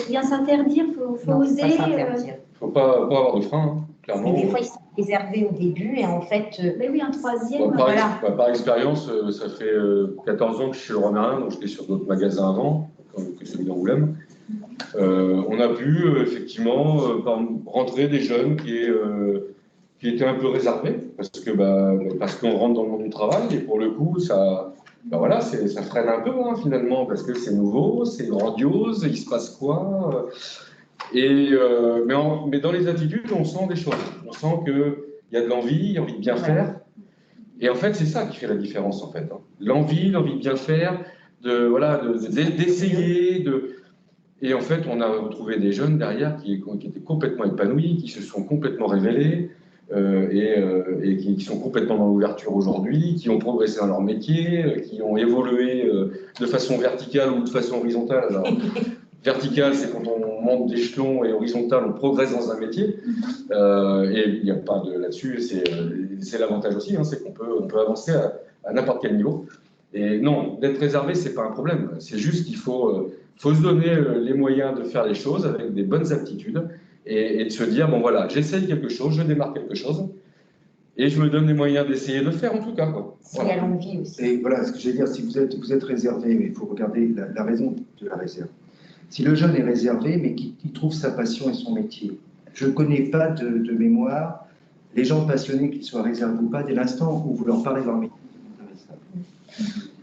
bien s'interdire, faut oser. Il ne faut pas avoir de frein, clairement. Mais des fois, ils sont réservés au début et en fait... Mais oui, un troisième, par expérience, ça fait 14 ans que je suis chez Leroy Merlin, donc j'étais sur d'autres magasins avant, que celui d'Angoulême. On a pu effectivement rentrer des jeunes qui étaient un peu réservés, parce qu'on rentre dans le monde du travail, et pour le coup, ça Ben voilà, ça freine un peu hein, finalement, parce que c'est nouveau, c'est grandiose, il se passe quoi mais dans les attitudes, on sent des choses. On sent qu'il y a de l'envie, envie de bien faire. Et en fait, c'est ça qui fait la différence, en fait. Hein. L'envie de bien faire, d'essayer. Et en fait, on a retrouvé des jeunes derrière qui étaient complètement épanouis, qui se sont complètement révélés et qui sont complètement dans l'ouverture aujourd'hui, qui ont progressé dans leur métier, qui ont évolué de façon verticale ou de façon horizontale. Alors, verticale, c'est quand on monte d'échelon, et horizontal, on progresse dans un métier. Et il n'y a pas de là-dessus, c'est l'avantage aussi, hein, c'est qu'on peut avancer à n'importe quel niveau. Et non, d'être réservé, c'est pas un problème. C'est juste qu'il faut se donner les moyens de faire les choses avec des bonnes aptitudes et de se dire, bon voilà, j'essaye quelque chose, je démarre quelque chose, et je me donne les moyens d'essayer de le faire en tout cas. S'il y a l'envie aussi. Et voilà, ce que je vais dire, si vous êtes réservé, mais il faut regarder la raison de la réserve. Si le jeune est réservé, mais qu'il trouve sa passion et son métier, je ne connais pas de mémoire les gens passionnés, qu'ils soient réservés ou pas, dès l'instant où vous leur parlez de leur métier.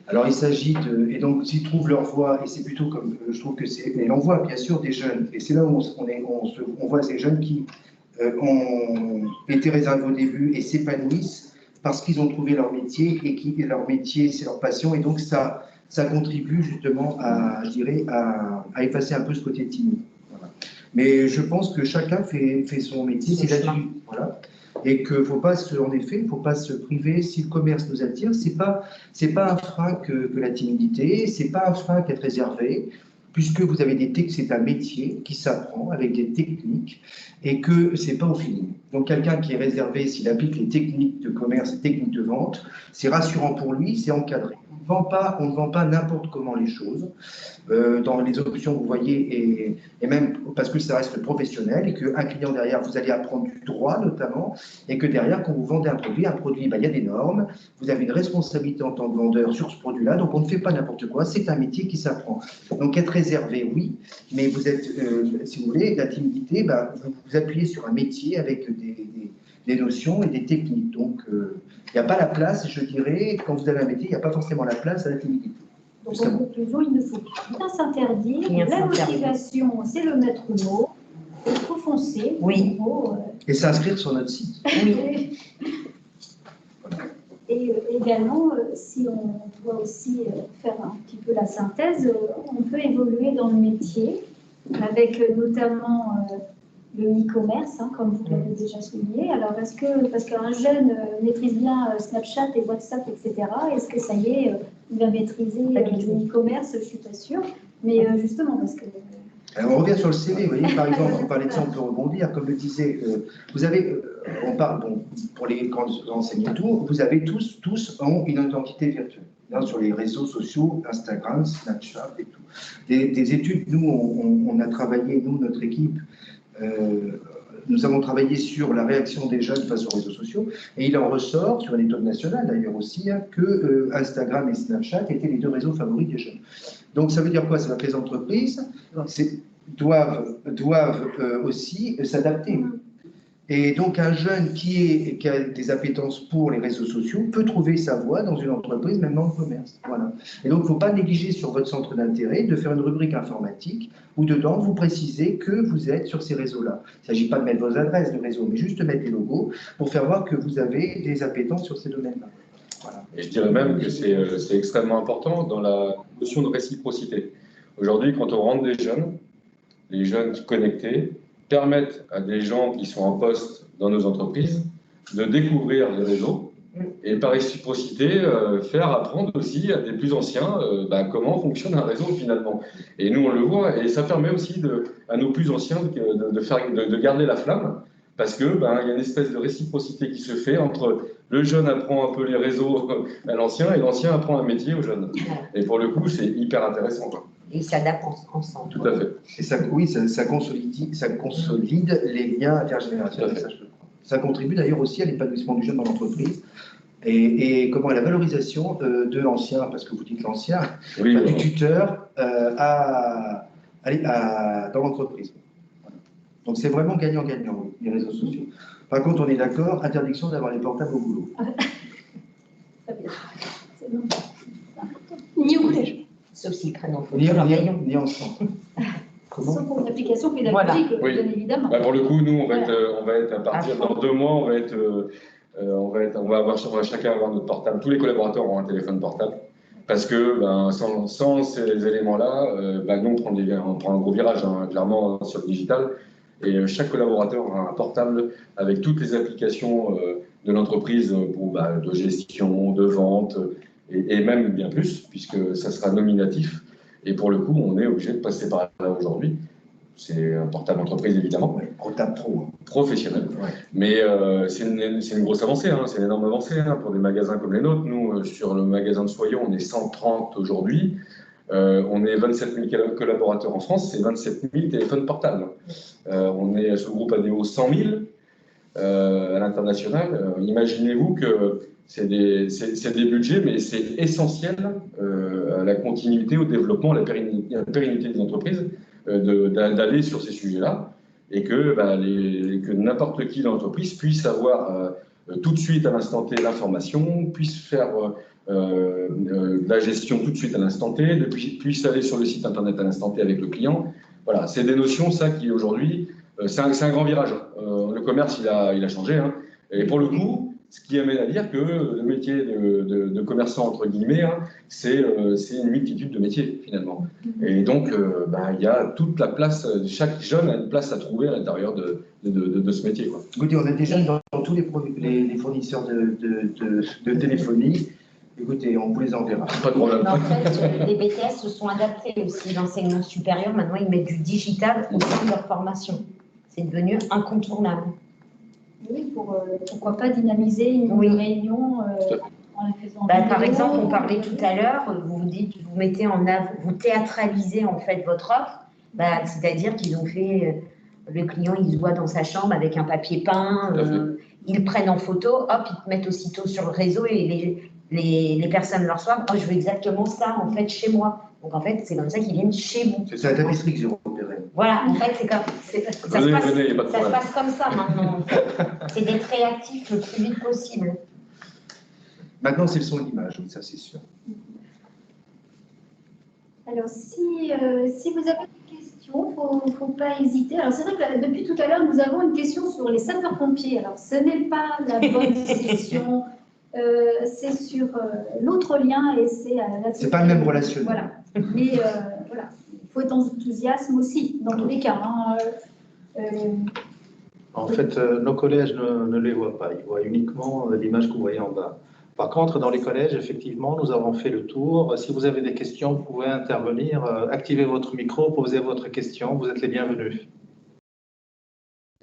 Alors il s'agit de... Et donc s'ils trouvent leur voie, et c'est plutôt comme... Je trouve que c'est... Et on voit bien sûr des jeunes, et c'est là où on voit ces jeunes qui ont été réservés au début et s'épanouissent parce qu'ils ont trouvé leur métier, et leur métier c'est leur passion, et donc ça contribue justement à, je dirais, à effacer un peu ce côté timide. Voilà. Mais je pense que chacun fait son métier, voilà. Et qu'il ne faut pas en effet, il ne faut pas se priver. Si le commerce nous attire, c'est pas un frein que la timidité, c'est pas un frein qu'être réservé, puisque vous avez c'est un métier qui s'apprend avec des techniques et que c'est pas au feeling. Donc quelqu'un qui est réservé, s'il applique les techniques de commerce, les techniques de vente, c'est rassurant pour lui, c'est encadré. On ne vend pas n'importe comment les choses. Dans les options que vous voyez, et même parce que ça reste professionnel, et qu'un client derrière, vous allez apprendre du droit notamment, et que derrière, quand vous vendez un produit, il y a des normes, vous avez une responsabilité en tant que vendeur sur ce produit-là, donc on ne fait pas n'importe quoi, c'est un métier qui s'apprend. Donc être réservé, oui, mais vous êtes, si vous voulez, la timidité, vous appuyez sur un métier avec des notions et des techniques. Donc il n'y a pas la place, je dirais, quand vous avez un métier, il n'y a pas forcément la place à la timidité. Donc, en conclusion, il ne faut rien s'interdire. La motivation, c'est le maître mot. Il faut foncer. Oui. Et s'inscrire sur notre site. Oui. Et également, si on doit aussi faire un petit peu la synthèse, on peut évoluer dans le métier, avec notamment le e-commerce, hein, comme vous l'avez déjà souligné. Alors, parce qu'un jeune maîtrise bien Snapchat et WhatsApp, etc., est-ce que ça y est, il va maîtriser le e-commerce? Je ne suis pas sûre. Mais justement, parce que... Alors, on revient sur le CV, vous voyez, par exemple, on parlait de ça, on peut rebondir, comme le disait, vous avez, on parle, bon, pour les quand vous enseignez tout, vous avez tous ont une identité virtuelle, là, sur les réseaux sociaux, Instagram, Snapchat et tout. Des études, nous, on a travaillé, nous, notre équipe, nous avons travaillé sur la réaction des jeunes face aux réseaux sociaux, et il en ressort, sur une étude nationale d'ailleurs aussi, hein, que Instagram et Snapchat étaient les deux réseaux favoris des jeunes. Donc ça veut dire quoi? Ça veut dire que les entreprises doivent aussi s'adapter. Et donc un jeune qui a des appétences pour les réseaux sociaux peut trouver sa voie dans une entreprise, même dans le commerce. Voilà. Et donc il ne faut pas négliger sur votre centre d'intérêt de faire une rubrique informatique où dedans vous précisez que vous êtes sur ces réseaux-là. Il ne s'agit pas de mettre vos adresses de réseau, mais juste de mettre des logos pour faire voir que vous avez des appétences sur ces domaines-là. Voilà. Et je dirais même que c'est extrêmement important dans la notion de réciprocité. Aujourd'hui, quand on rentre des jeunes, les jeunes connectés permettent à des gens qui sont en poste dans nos entreprises de découvrir les réseaux et par réciprocité faire apprendre aussi à des plus anciens comment fonctionne un réseau finalement. Et nous on le voit et ça permet aussi à nos plus anciens de garder la flamme parce que il y a une espèce de réciprocité qui se fait entre le jeune apprend un peu les réseaux à l'ancien et l'ancien apprend un métier au jeune. Et pour le coup c'est hyper intéressant quoi. Et ils s'adaptent ensemble. Tout à fait. Et ça consolide les liens intergénérationnels. Ça contribue d'ailleurs aussi à l'épanouissement du jeune dans l'entreprise et comment à la valorisation de l'ancien, parce que vous dites l'ancien, oui, du tuteur dans l'entreprise. Voilà. Donc c'est vraiment gagnant-gagnant, oui, les réseaux sociaux. Par contre, on est d'accord, interdiction d'avoir les portables au boulot. Très bien. C'est bon. sauf s'ils prennent en photo Ni leur rayon. ni ensemble. Comment? Sauf pour une application pédagogique, Oui. bien évidemment. Bah, pour le coup, nous, on va Voilà. être à partir dans 2 mois, on va chacun avoir notre portable. Tous les collaborateurs auront un téléphone portable. Parce que sans ces éléments-là, nous, on prend un gros virage, hein, clairement, sur le digital. Et chaque collaborateur aura un portable avec toutes les applications de l'entreprise de gestion, de vente, et même bien plus, puisque ça sera nominatif. Et pour le coup, on est obligé de passer par là aujourd'hui. C'est un portable entreprise, évidemment. Ouais, portable pro. Professionnel. Ouais. Mais c'est une grosse avancée, hein, c'est une énorme avancée pour des magasins comme les nôtres. Nous, sur le magasin de Soyons, on est 130 aujourd'hui. On est 27 000 collaborateurs en France, c'est 27 000 téléphones portables. On est sur le groupe ADO 100 000 à l'international. Imaginez-vous que c'est des budgets, mais c'est essentiel à la continuité, au développement, à la pérennité des entreprises d'aller sur ces sujets-là et que n'importe qui dans l'entreprise puisse avoir tout de suite à l'instant T l'information, puisse faire la gestion tout de suite à l'instant T, puisse aller sur le site internet à l'instant T avec le client. Voilà, c'est des notions, ça, qui aujourd'hui, c'est un grand virage. Le commerce, il a changé. Hein. Et pour le coup, ce qui amène à dire que le métier de commerçant, entre guillemets, hein, c'est une multitude de métiers, finalement. Et donc, il y a toute la place, chaque jeune a une place à trouver à l'intérieur de ce métier. Quoi. Écoutez, on a déjà dans tous les fournisseurs de téléphonie. Écoutez, on vous les enverra. Pas de problème. Mais en fait, les BTS se sont adaptés aussi. L'enseignement supérieur, maintenant, ils mettent du digital au sein de leur formation. C'est devenu incontournable. Oui, pourquoi pas dynamiser une réunion en la faisant. Par exemple, on parlait tout à l'heure, vous dites, vous mettez en avant, vous théâtralisez en fait votre offre, c'est-à-dire qu'ils ont fait, le client il se voit dans sa chambre avec un papier peint, ils le prennent en photo, hop, ils te mettent aussitôt sur le réseau et les personnes leur reçoivent, oh je veux exactement ça en fait chez moi. Donc en fait, c'est comme ça qu'ils viennent chez vous. C'est la tapisserie que j'ai repérée. Voilà, en fait, ça se passe comme ça maintenant. En fait. C'est d'être réactif le plus vite possible. Maintenant, c'est le son et l'image, oui, ça c'est sûr. Alors, si vous avez des questions, il ne faut pas hésiter. Alors, c'est vrai que depuis tout à l'heure, nous avons une question sur les sapeurs-pompiers. Alors, ce n'est pas la bonne session. C'est sur l'autre lien et c'est à la. C'est pas le même relationnel. Voilà. Mais voilà, il faut être enthousiasme aussi, dans tous les cas. Hein. En fait, nos collèges ne les voient pas. Ils voient uniquement l'image que vous voyez en bas. Par contre, dans les collèges, effectivement, nous avons fait le tour. Si vous avez des questions, vous pouvez intervenir, activez votre micro, posez votre question. Vous êtes les bienvenus.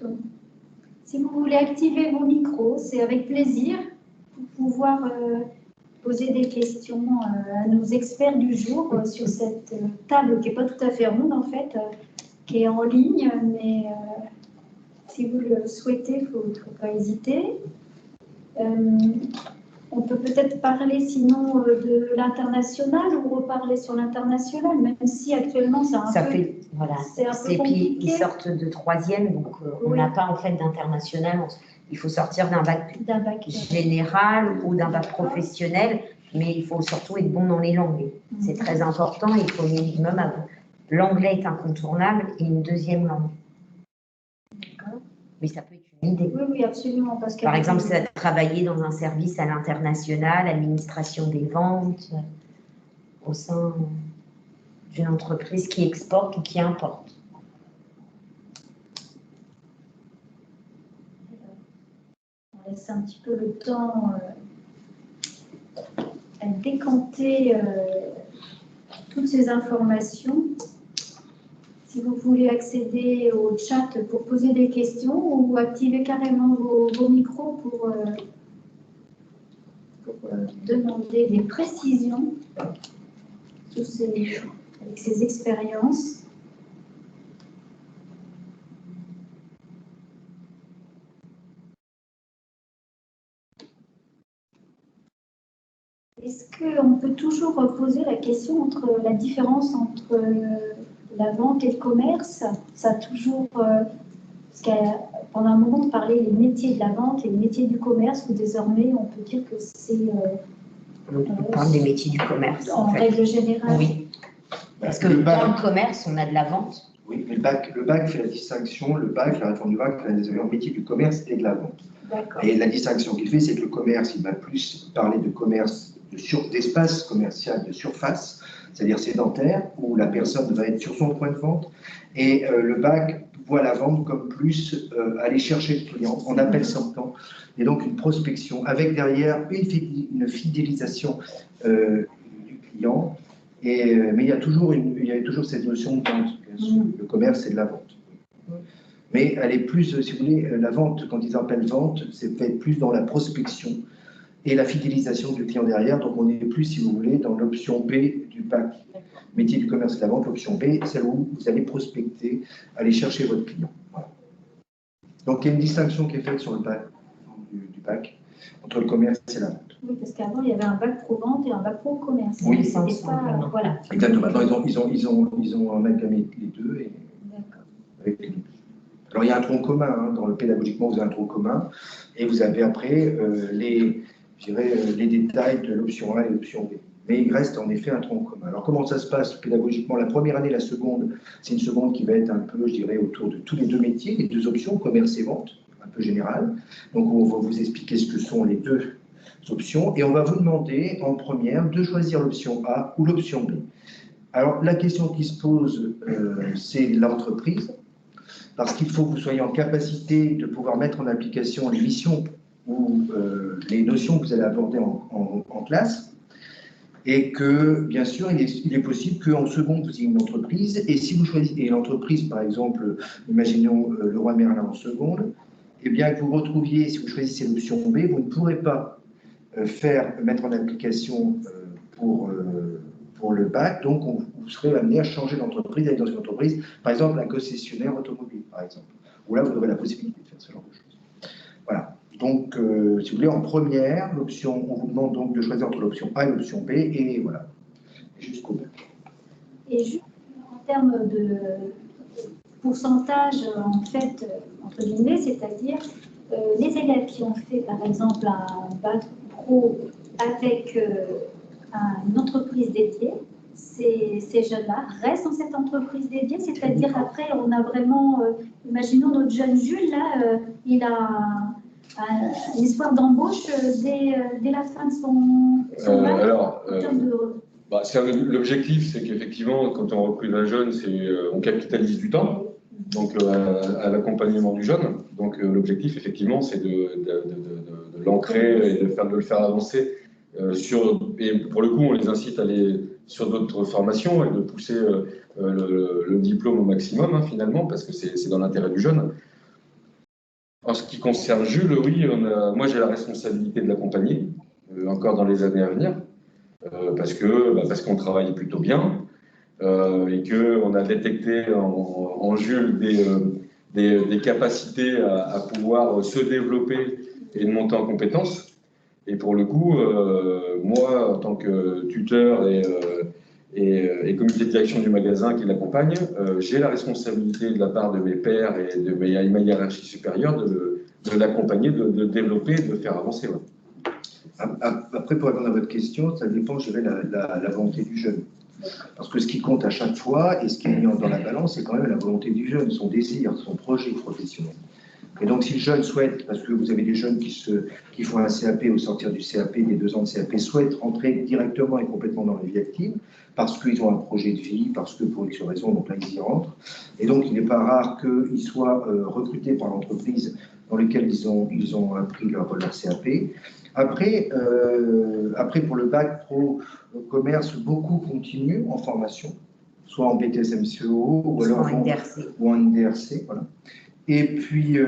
Donc, si vous voulez activer vos micros, c'est avec plaisir pour pouvoir poser des questions à nos experts du jour sur cette table qui n'est pas tout à fait ronde, en fait, qui est en ligne, mais si vous le souhaitez, il ne faut pas hésiter. On peut peut-être parler sinon de l'international ou reparler sur l'international, même si actuellement c'est un peu Et puis ils sortent de 3e, donc on n'a pas en fait d'international. Il faut sortir d'un bac général ou d'un bac professionnel, mais il faut surtout être bon dans les langues. C'est très important, il faut minimum avoir. L'anglais est incontournable et une deuxième langue. Mais ça peut être une idée. Oui, absolument. Parce par exemple, c'est travailler dans un service à l'international, administration des ventes, au sein d'une entreprise qui exporte ou qui importe. On laisse un petit peu le temps à décanter toutes ces informations. Si vous voulez accéder au chat pour poser des questions ou activer carrément vos micros pour demander des précisions avec ces expériences. Est-ce qu'on peut toujours poser la question entre la différence entre la vente et le commerce? Ça a toujours, parce pendant un moment on parlait des métiers de la vente et les métiers du commerce, où désormais on peut dire que c'est. On parle des métiers du commerce. En règle générale. Oui. Parce que Le dans bac, le commerce, on a de la vente. oui, mais le bac fait la distinction, le bac, la réforme du bac, fait la distinction entre métier du commerce et de la vente. D'accord. Et la distinction qu'il fait, c'est que le commerce, il va plus parler de commerce, d'espace commercial de surface, c'est-à-dire sédentaire, où la personne va être sur son point de vente. Et le bac voit la vente comme plus aller chercher le client, on appelle ça le temps, et donc une prospection, avec derrière une fidélisation du client. Mais il y a toujours cette notion de vente. Bien sûr. Le commerce, c'est de la vente. Mais elle est plus, si vous voulez, la vente, quand ils appellent vente, c'est peut-être plus dans la prospection et la fidélisation du client derrière. Donc on est plus, si vous voulez, dans l'option B du bac. Métier du commerce et de la vente, l'option B, celle où vous allez prospecter, aller chercher votre client. Voilà. Donc il y a une distinction qui est faite sur le bac, du bac, entre le commerce et la vente. Oui, parce qu'avant, il y avait un bac pro vente et un bac pro commerce. Oui, c'était pas, voilà. Exactement. Maintenant, ils ont amalgamé les deux. Alors, il y a un tronc commun, dans le pédagogiquement, vous avez un tronc commun, et vous avez après les détails de l'option A et l'option B. Mais il reste en effet un tronc commun. Alors, comment ça se passe pédagogiquement? La première année, la seconde, c'est une seconde qui va être un peu, je dirais, autour de tous les deux métiers, les deux options, commerce et vente, un peu général. Donc, on va vous expliquer ce que sont les deux options, et on va vous demander, en première, de choisir l'option A ou l'option B. Alors, la question qui se pose, c'est l'entreprise, parce qu'il faut que vous soyez en capacité de pouvoir mettre en application les missions ou les notions que vous allez aborder en classe, et que, bien sûr, il est possible qu'en seconde, vous ayez une entreprise, et si vous choisissez l'entreprise, par exemple, imaginons Leroy Merlin en seconde, eh bien, que vous retrouviez, si vous choisissez l'option B, vous ne pourrez pas mettre en application pour le bac, donc vous serez amené à changer d'entreprise, aller dans une entreprise, par exemple un concessionnaire automobile, par exemple, où là vous aurez la possibilité de faire ce genre de choses. Voilà. Donc, si vous voulez, en première, l'option, on vous demande donc de choisir entre l'option A et l'option B, et voilà, jusqu'au bac. Et juste en termes de pourcentage, en fait, entre guillemets, c'est-à-dire les élèves qui ont fait, par exemple, un bac pro avec une entreprise dédiée, ces jeunes-là restent dans cette entreprise dédiée, c'est-à-dire après, on a vraiment, imaginons notre jeune Jules, là, il a un espoir d'embauche dès la fin de son bac. L'objectif, c'est qu'effectivement, quand on recrute un jeune, on capitalise du temps, donc à l'accompagnement du jeune. Donc l'objectif, effectivement, c'est de l'ancrer et de le faire avancer. Et pour le coup, on les incite à aller sur d'autres formations et de pousser le diplôme au maximum, finalement, parce que c'est dans l'intérêt du jeune. En ce qui concerne Jules, oui, moi j'ai la responsabilité de l'accompagner, encore dans les années à venir, parce qu'on travaille plutôt bien et qu'on a détecté en Jules des capacités à pouvoir se développer et de monter en compétences. Et pour le coup, moi, en tant que tuteur et comité de direction du magasin qui l'accompagne, j'ai la responsabilité de la part de mes pairs et de ma hiérarchie supérieure de l'accompagner, de développer, de le faire avancer. Ouais. Après, pour répondre à votre question, ça dépend, je dirais, de la volonté du jeune. Parce que ce qui compte à chaque fois, et ce qui est mis dans la balance, c'est quand même la volonté du jeune, son désir, son projet professionnel. Et donc, si le jeune souhaite, parce que vous avez des jeunes qui font un CAP au sortir du CAP, des 2 ans de CAP, souhaitent rentrer directement et complètement dans la vie active, parce qu'ils ont un projet de vie, parce que pour X raison, donc là, ils y rentrent. Et donc, il n'est pas rare qu'ils soient recrutés par l'entreprise dans laquelle ils ont appris leur CAP. Après, pour le bac pro commerce, beaucoup continuent en formation, soit en BTS MCO ou alors en NDRC. Voilà. Et puis,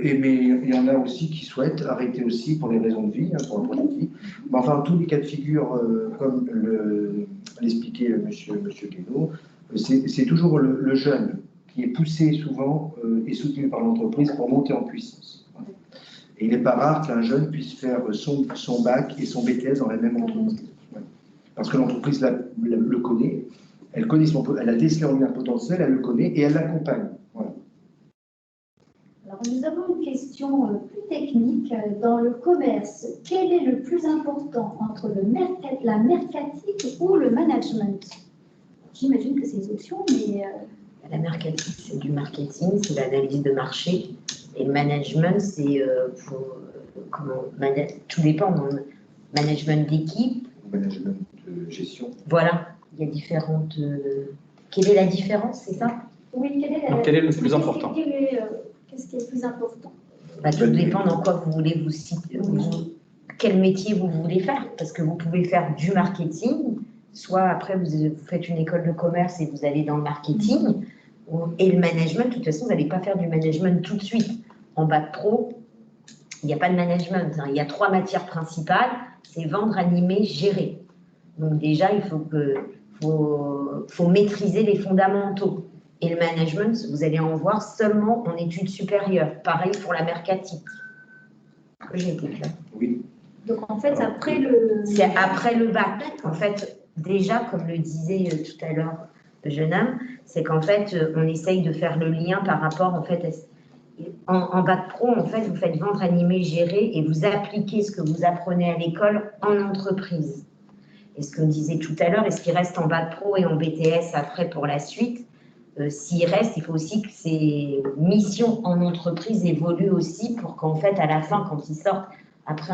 mais il y en a aussi qui souhaitent arrêter aussi pour les raisons de vie, pour le projet de vie. Mais enfin, tous les cas de figure, comme l'expliquait M. Guénaud, c'est toujours le jeune qui est poussé souvent et soutenu par l'entreprise pour monter en puissance. Voilà. Et il n'est pas rare qu'un jeune puisse faire son bac et son BTS dans la même entreprise. Voilà. Parce que l'entreprise le connaît, elle a décelé en lui un potentiel, elle le connaît et elle l'accompagne. Voilà. Alors, nous avons une question plus technique. Dans le commerce, quel est le plus important entre la mercatique ou le management? j'imagine que c'est des options, mais La marketing, c'est du marketing, c'est l'analyse de marché. Et le management, c'est tout dépend. Management d'équipe. Management de gestion. Voilà, il y a différentes. Quelle est la différence, c'est ça? oui, Quel est le plus important? Qu'est-ce qui est le plus important? Tout dépend dans quoi vous voulez vous situer, quel métier vous voulez faire. Parce que vous pouvez faire du marketing, soit après vous faites une école de commerce et vous allez dans le marketing. Et le management, de toute façon, vous n'allez pas faire du management tout de suite. En bac pro, il n'y a pas de management. Il y a 3 matières principales, c'est vendre, animer, gérer. Donc déjà, il faut maîtriser les fondamentaux. Et le management, vous allez en voir seulement en études supérieures. Pareil pour la mercatique. J'ai été claire. Oui. Donc en fait, après le... C'est après le bac. En fait, déjà, comme le disait tout à l'heure le jeune homme, c'est qu'en fait, on essaye de faire le lien par rapport, en fait, en bac pro, en fait, vous faites vendre, animer, gérer et vous appliquez ce que vous apprenez à l'école en entreprise. Et ce qu'on disait tout à l'heure, est-ce qu'il reste en bac pro et en BTS après pour la suite? S'il reste, il faut aussi que ces missions en entreprise évoluent aussi pour qu'en fait, à la fin, quand ils sortent, après,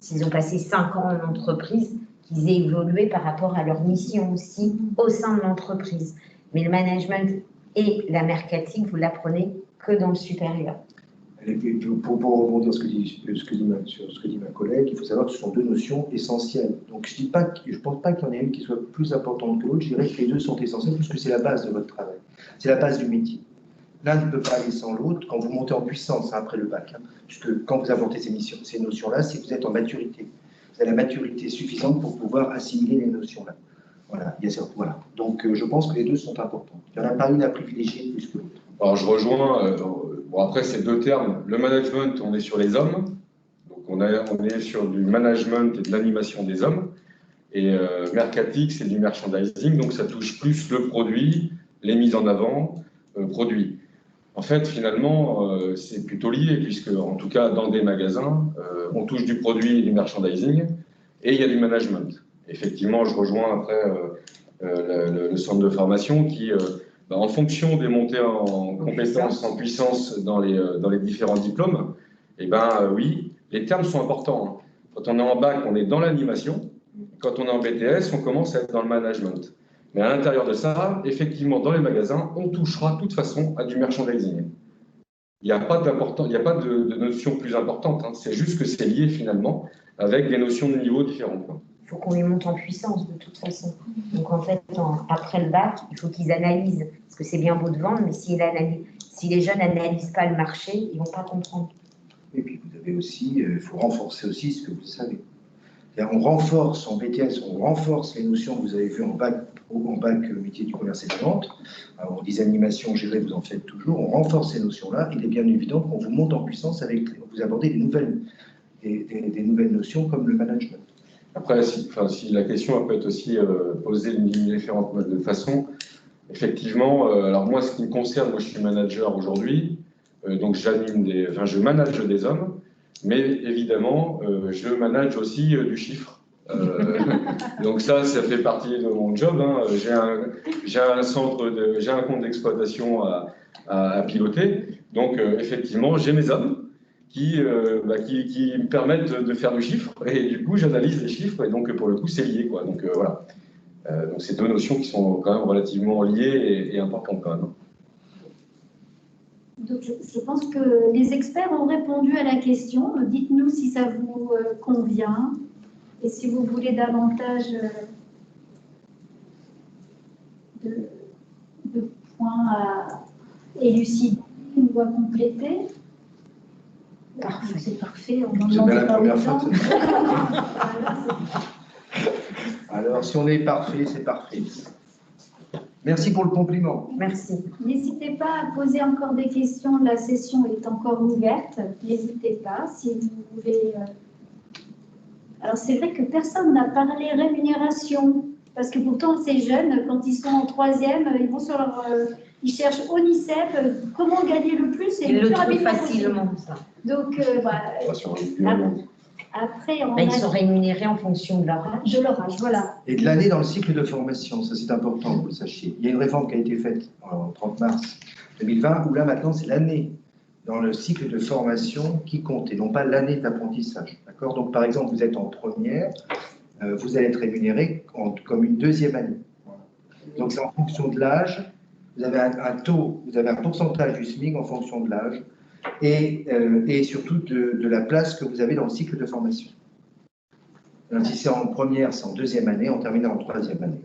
s'ils ont passé 5 ans en entreprise, qu'ils aient évolué par rapport à leur mission aussi au sein de l'entreprise. Mais le management et la mercatique, vous l'apprenez que dans le supérieur. Et puis, pour rebondir sur ce que dit ma collègue, il faut savoir que ce sont 2 notions essentielles. Donc je ne pense pas qu'il y en ait une qui soit plus importante que l'autre, je dirais que les 2 sont essentielles puisque c'est la base de votre travail, c'est la base du métier. L'un ne peut pas aller sans l'autre quand vous montez en puissance après le bac, puisque quand vous apportez ces notions-là, c'est que vous êtes en maturité. Vous avez la maturité suffisante pour pouvoir assimiler les notions-là. Voilà, voilà. Donc je pense que les 2 sont importants. Il n'y en a pas une à privilégier plus que l'autre. Alors je rejoins, bon après ces 2 termes, le management, on est sur les hommes, donc on est sur du management et de l'animation des hommes, et mercatique, c'est du merchandising, donc ça touche plus le produit, les mises en avant, produits. En fait, finalement, c'est plutôt lié, puisque en tout cas dans des magasins, on touche du produit et du merchandising, et il y a du management. Effectivement, je rejoins après le centre de formation qui... en fonction des montées en compétences, en puissance dans les différents diplômes, oui, les termes sont importants. Quand on est en bac, on est dans l'animation. Quand on est en BTS, on commence à être dans le management. Mais à l'intérieur de ça, effectivement, dans les magasins, on touchera de toute façon à du merchandising. Il n'y a pas de notion plus importante. C'est juste que c'est lié finalement avec des notions de niveau différents. Il faut qu'on les monte en puissance de toute façon. Donc en fait, après le bac, il faut qu'ils analysent. Parce que c'est bien beau de vendre, mais si les jeunes n'analysent pas le marché, ils ne vont pas comprendre. Et puis vous avez aussi, il faut renforcer aussi ce que vous savez. On renforce en BTS, on renforce les notions que vous avez vues en bac métier du commerce et de la vente. Alors, on dit animation, gérée, vous en faites toujours. On renforce ces notions-là. Il est bien évident qu'on vous monte en puissance avec, vous abordez des nouvelles notions comme le management. Après, si la question peut être aussi posée d'une différente façon, effectivement, alors moi, ce qui me concerne, moi je suis manager aujourd'hui, donc je manage des hommes, mais évidemment, je manage aussi du chiffre. Donc ça fait partie de mon job. J'ai un compte d'exploitation à piloter, donc effectivement, j'ai mes hommes qui me permettent de faire du chiffre, et du coup j'analyse les chiffres, et donc pour le coup c'est lié, quoi. Donc voilà. Donc c'est 2 notions qui sont quand même relativement liées et importantes quand même. Donc je pense que les experts ont répondu à la question. Dites-nous si ça vous convient et si vous voulez davantage de points à élucider ou à compléter. Parfait. C'est parfait. C'est bien la première fois. Alors, si on est parfait, c'est parfait. Merci pour le compliment. Merci. N'hésitez pas à poser encore des questions. La session est encore ouverte. N'hésitez pas si vous voulez. Alors, c'est vrai que personne n'a parlé rémunération. Parce que pourtant, ces jeunes, quand ils sont en 3e, ils vont sur leur... ils cherchent au NICEP comment gagner le plus et ils le plus le trouvent rapidement facilement, possible. ça. Donc, Après, Ils sont rémunérés en fonction de leur âge. de leur âge, voilà. Et de l'année dans le cycle de formation, ça c'est important que vous le sachiez. Il y a une réforme qui a été faite en 30 mars 2020, où là maintenant c'est l'année dans le cycle de formation qui compte, et non pas l'année d'apprentissage. D'accord? Donc par exemple, vous êtes en première, vous allez être rémunéré comme une deuxième année. Voilà. Donc c'est en fonction de l'âge, vous avez un taux, vous avez un pourcentage du SMIC en fonction de l'âge, et surtout de la place que vous avez dans le cycle de formation. Alors, si c'est en première, c'est en deuxième année, en terminant en troisième année.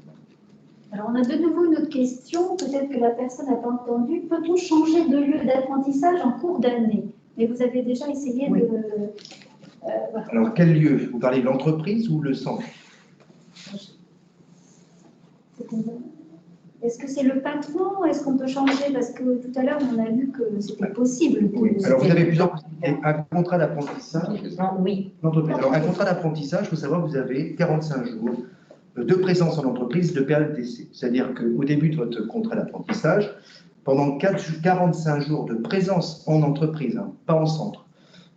Alors, on a de nouveau une autre question, peut-être que la personne n'a pas entendu. Peut-on changer de lieu d'apprentissage en cours d'année? Mais vous avez déjà essayé Oui. de... voilà. Alors, quel lieu? Vous parlez de l'entreprise ou le centre? Est-ce que c'est le patron? Est-ce qu'on peut changer? Parce que tout à l'heure, on a vu que c'était possible. Oui. Alors, vous avez plusieurs possibilités. Un contrat d'apprentissage. Non, oui. L'entreprise. Alors, un contrat d'apprentissage, il faut savoir que vous avez 45 jours de présence en entreprise de période d'essai. C'est-à-dire qu'au début de votre contrat d'apprentissage, pendant 45 jours de présence en entreprise, hein, pas en centre,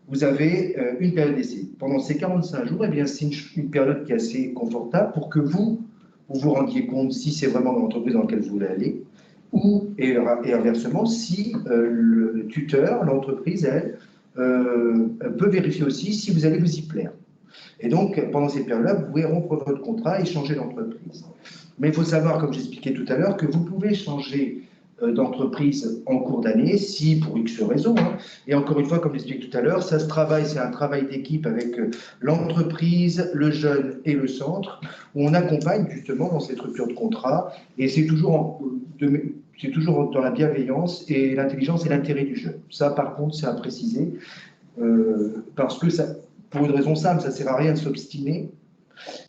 vous avez une période d'essai. Pendant ces 45 jours, eh bien, c'est une période qui est assez confortable pour que vous vous rendiez compte si c'est vraiment dans l'entreprise dans laquelle vous voulez aller, et inversement, si le tuteur, l'entreprise, elle, peut vérifier aussi si vous allez vous y plaire. Et donc, pendant cette période-là, vous pouvez rompre votre contrat et changer d'entreprise. Mais il faut savoir, comme j'expliquais tout à l'heure, que vous pouvez changer d'entreprise en cours d'année, si pour X raisons. Hein. Et encore une fois, comme j'expliquais tout à l'heure, ça se travaille, c'est un travail d'équipe avec l'entreprise, le jeune et le centre, où on accompagne justement dans cette rupture de contrat. Et c'est toujours dans la bienveillance et l'intelligence et l'intérêt du jeune. Ça, par contre, c'est à préciser, parce que ça, pour une raison simple, ça ne sert à rien de s'obstiner.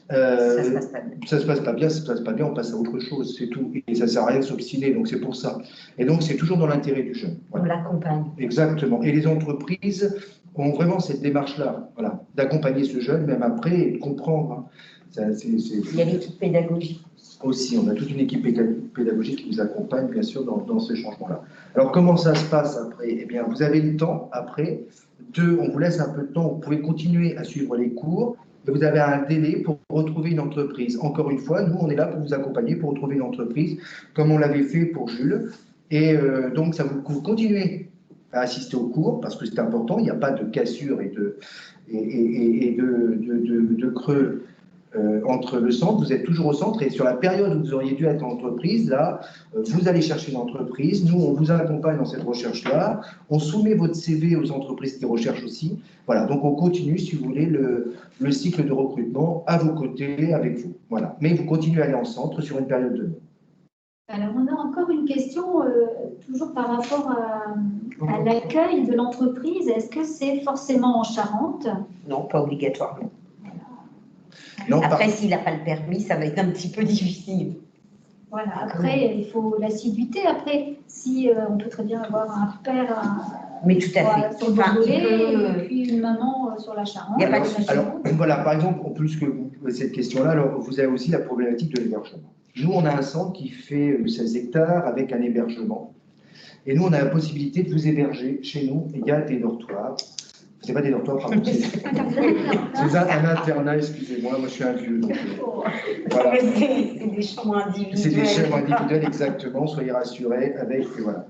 Ça se passe pas bien. Ça se passe pas bien, ça se passe pas bien, on passe à autre chose, c'est tout. Et ça ne sert à rien de s'obstiner, donc c'est pour ça. Et donc c'est toujours dans l'intérêt du jeune. On l'accompagne. Exactement. Et les entreprises ont vraiment cette démarche-là, voilà, d'accompagner ce jeune, même après, et de comprendre. Hein. Il y a l'équipe pédagogique. Aussi, on a toute une équipe pédagogique qui vous accompagne, bien sûr, dans ce changement-là. Alors, comment ça se passe après? Eh bien, vous avez le temps, après, on vous laisse un peu de temps, vous pouvez continuer à suivre les cours, et vous avez un délai pour retrouver une entreprise. Encore une fois, nous, on est là pour vous accompagner, pour retrouver une entreprise, comme on l'avait fait pour Jules. Et donc, ça vous continuez à assister aux cours, parce que c'est important, il n'y a pas de cassure et de creux entre le centre, vous êtes toujours au centre, et sur la période où vous auriez dû être en entreprise, là, vous allez chercher une entreprise, nous, on vous accompagne dans cette recherche-là, on soumet votre CV aux entreprises qui recherchent aussi, voilà, donc on continue, si vous voulez, le cycle de recrutement à vos côtés, avec vous, voilà, mais vous continuez à aller en centre sur une période donnée. Alors, on a encore une question, toujours par rapport à l'accueil de l'entreprise. Est-ce que c'est forcément en Charente? Non, pas obligatoirement. Non, après, s'il n'a pas le permis, ça va être un petit peu difficile. Voilà, après, il faut l'assiduité. Après, si on peut très bien avoir un père mais tout à fait. Sur le Bordelais, et puis une maman sur la Charente. Il y a pas de alors, voilà, par exemple, en plus que cette question-là, alors vous avez aussi la problématique de l'hébergement. Nous, on a un centre qui fait 16 hectares avec un hébergement. Et nous, on a la possibilité de vous héberger chez nous. Il y a des dortoirs. C'est pas des dortoirs, pardon. C'est un internat, excusez-moi. Moi, je suis un vieux. Donc, voilà. C'est des chambres individuelles. C'est des chambres individuelles, exactement. Soyez rassurés. Voilà.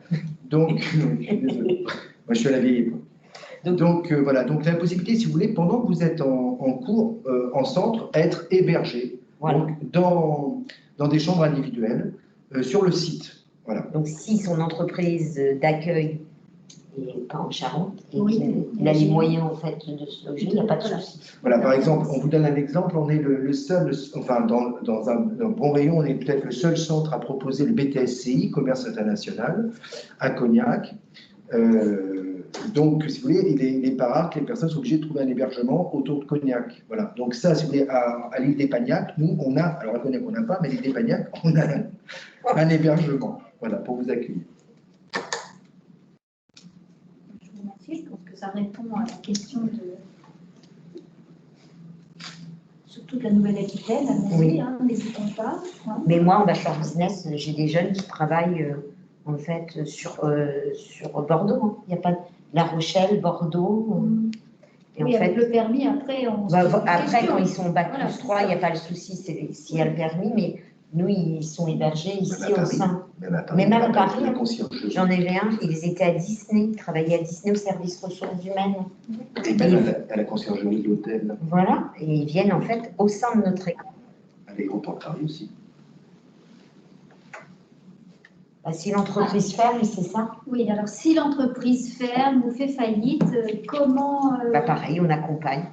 Donc, je suis désolé. Moi, je suis à la vieille époque. Donc, voilà. Donc, la possibilité, si vous voulez, pendant que vous êtes en cours, en centre, être hébergé. Voilà. Donc, dans des chambres individuelles, sur le site. Voilà. Donc, si son entreprise d'accueil n'est pas en Charente et oui, qu'il a les moyens en fait de se loger, il n'y a pas de souci. Voilà, par exemple, on vous donne un exemple, on est le seul, enfin, dans un bon rayon, on est peut-être le seul centre à proposer le BTSCI, Commerce International, à Cognac. Donc, si vous voulez, il n'est pas rare que les personnes soient obligées de trouver un hébergement autour de Cognac. Voilà. Donc ça, si vous voulez, à l'île d'Épagnac, nous, on a, alors à Cognac, on n'a pas, mais à l'île d'Épagnac, on a un hébergement, voilà, pour vous accueillir. Je vous remercie, je pense que ça répond à la question surtout de la Nouvelle-Aquitaine, oui. Hein, n'hésitons pas. Hein. Mais moi, en bachelor business, j'ai des jeunes qui travaillent en fait sur Bordeaux. Hein. Il n'y a pas La Rochelle, Bordeaux. Et oui, en avec fait, le permis, après, on se bah, pose des après, questions. quand ils sont bac Voilà, plus c'est 3, il n'y a ça. pas le souci s'il y a le permis, mais nous, ils sont hébergés ici Même à au Paris. sein. Même à Paris. Mais même à la Paris, conciergerie. j'en avais un, ils étaient à Disney, ils travaillaient à Disney au service ressources humaines. Et même à la conciergerie de l'hôtel, Voilà, et ils viennent en fait au sein de notre école. à l'aéroport de Paris aussi. Bah, si l'entreprise ferme, c'est ça. Oui, alors si l'entreprise ferme ou fait faillite, comment... Bah, pareil, on accompagne.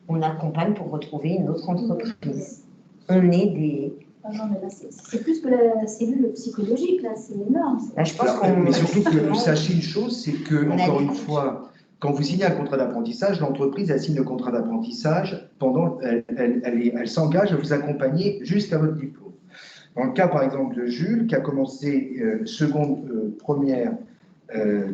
On accompagne pour retrouver une autre entreprise. On est des... Ah non, mais là, c'est plus que la cellule psychologique, là, c'est énorme. Là, je pense Alors, qu'on... mais surtout que sachez une chose, c'est que, On a encore des une comptes. fois, quand vous signez un contrat d'apprentissage, l'entreprise, elle signe le contrat d'apprentissage, elle s'engage à vous accompagner jusqu'à votre diplôme. Dans le cas, par exemple, de Jules, qui a commencé première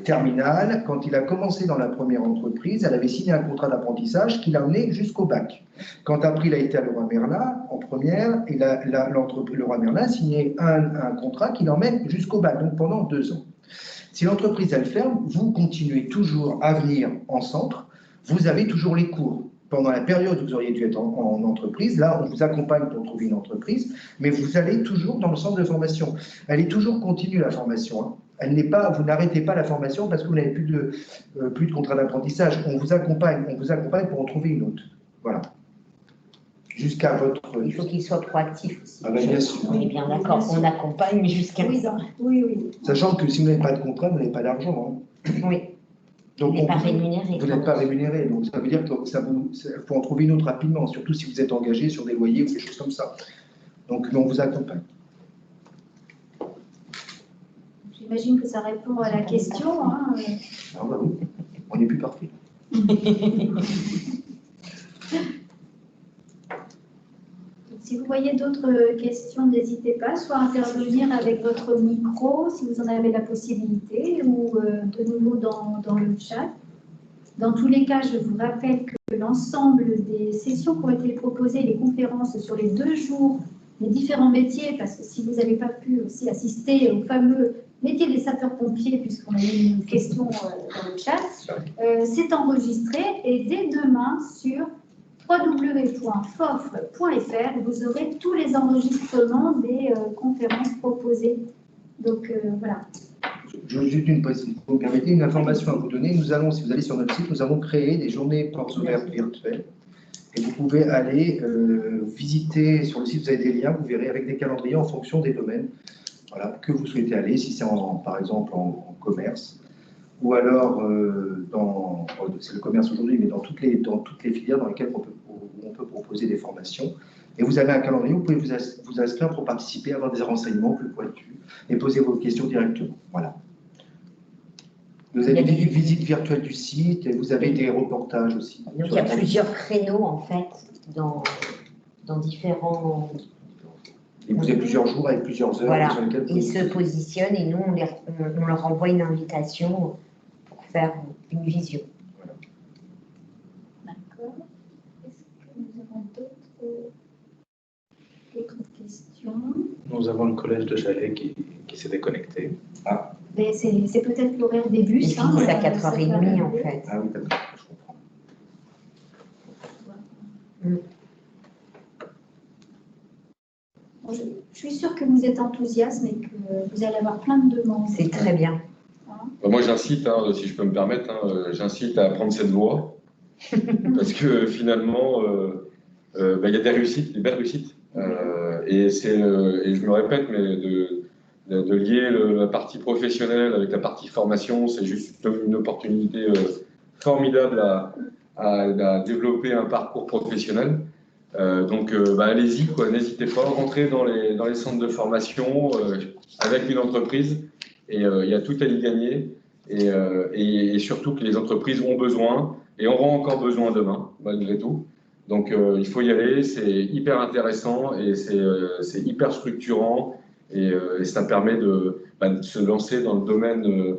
terminale, quand il a commencé dans la première entreprise, elle avait signé un contrat d'apprentissage qui l'a emmené jusqu'au bac. Quand après il a été à Leroy Merlin, en première, et Leroy Merlin a signé un contrat qui l'emmène jusqu'au bac, donc pendant 2 ans. Si l'entreprise, elle ferme, vous continuez toujours à venir en centre, vous avez toujours les cours. Pendant la période où vous auriez dû être en entreprise, là, on vous accompagne pour trouver une entreprise, mais vous allez toujours dans le centre de formation. Elle est toujours continue, la formation. Hein. Elle n'est pas, vous n'arrêtez pas la formation parce que vous n'avez plus de contrat d'apprentissage. On vous accompagne pour en trouver une autre. Voilà. Jusqu'à votre... Il faut qu'il soit proactif aussi. Ah ben, bien sûr. On est bien d'accord, on accompagne jusqu'à... Oui, oui. Sachant que si vous n'avez pas de contrat, vous n'avez pas d'argent. Hein. Oui. Donc, il n'est pas rémunéré. Vous n'êtes pas rémunéré, donc ça veut dire qu'il faut en trouver une autre rapidement, surtout si vous êtes engagé sur des loyers ou des choses comme ça. Donc, on vous accompagne. J'imagine que ça répond à la question. Hein. Ah bah oui, on n'est plus parfait. Si vous voyez d'autres questions, n'hésitez pas, soit à intervenir avec votre micro, si vous en avez la possibilité, ou de nouveau dans le chat. Dans tous les cas, je vous rappelle que l'ensemble des sessions qui ont été proposées, les conférences sur les 2 jours, les différents métiers, parce que si vous n'avez pas pu aussi assister au fameux métier des sapeurs-pompiers, puisqu'on a eu une question dans le chat, c'est enregistré et dès demain sur www.fofre.fr, vous aurez tous les enregistrements des conférences proposées. Donc voilà. Je veux juste vous me permettez, une information à vous donner. Nous allons, si vous allez sur notre site, nous avons créé des journées portes ouvertes virtuelles. Et vous pouvez aller visiter sur le site, vous avez des liens, vous verrez avec des calendriers en fonction des domaines voilà, que vous souhaitez aller, si c'est par exemple en commerce, ou alors c'est le commerce aujourd'hui, mais dans toutes les filières dans lesquelles on peut proposer des formations. Et vous avez un calendrier, vous pouvez vous inscrire pour participer, avoir des renseignements plus pointus et poser vos questions directement. Voilà. Vous avez des visites virtuelles du site et vous avez des reportages aussi. Donc il y a plusieurs créneaux en fait dans différents... Et vous avez plusieurs jours avec plusieurs heures voilà. sur lesquelles vous... Ils se positionnent et nous on leur envoie une invitation pour faire une visio. Voilà. D'accord. Est-ce que nous avons d'autres questions? Nous avons le collège de Chalais qui s'est déconnecté. Ah. Mais c'est peut-être l'horaire des bus. Ils finissent à 4h30 en fait. Ah oui, d'accord, je comprends. Je suis sûre que vous êtes enthousiaste et que vous allez avoir plein de demandes. C'est très bien. Moi, j'incite, si je peux me permettre, j'incite à prendre cette voie parce que finalement, il y a des réussites, des belles réussites. Et je me répète, mais de lier la partie professionnelle avec la partie formation, c'est juste une opportunité formidable à développer un parcours professionnel. Donc, allez-y, n'hésitez pas à rentrer dans les centres de formation avec une entreprise. Et il y a tout à y gagner. Et surtout que les entreprises ont besoin et auront encore besoin demain, malgré tout. Donc, il faut y aller. C'est hyper intéressant et c'est hyper structurant. Et ça permet de se lancer dans le domaine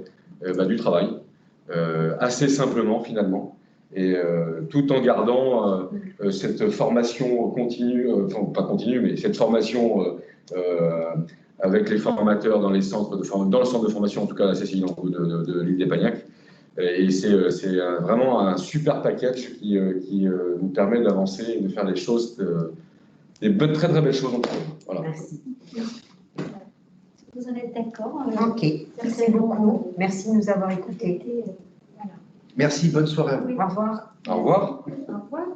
du travail assez simplement, finalement. Et tout en gardant cette formation continue, enfin pas continue, mais cette formation avec les formateurs dans les centres dans le centre de formation, en tout cas à Cécile de l'île d'Espagnac, Et c'est vraiment un super package qui nous permet d'avancer et de faire des choses, des très très belles choses ensemble. Voilà. Merci. Vous en êtes d'accord? Ok, merci beaucoup. Merci de nous avoir écoutés. Voilà. Merci, bonne soirée à vous. Oui. Au revoir. Au revoir. Au revoir.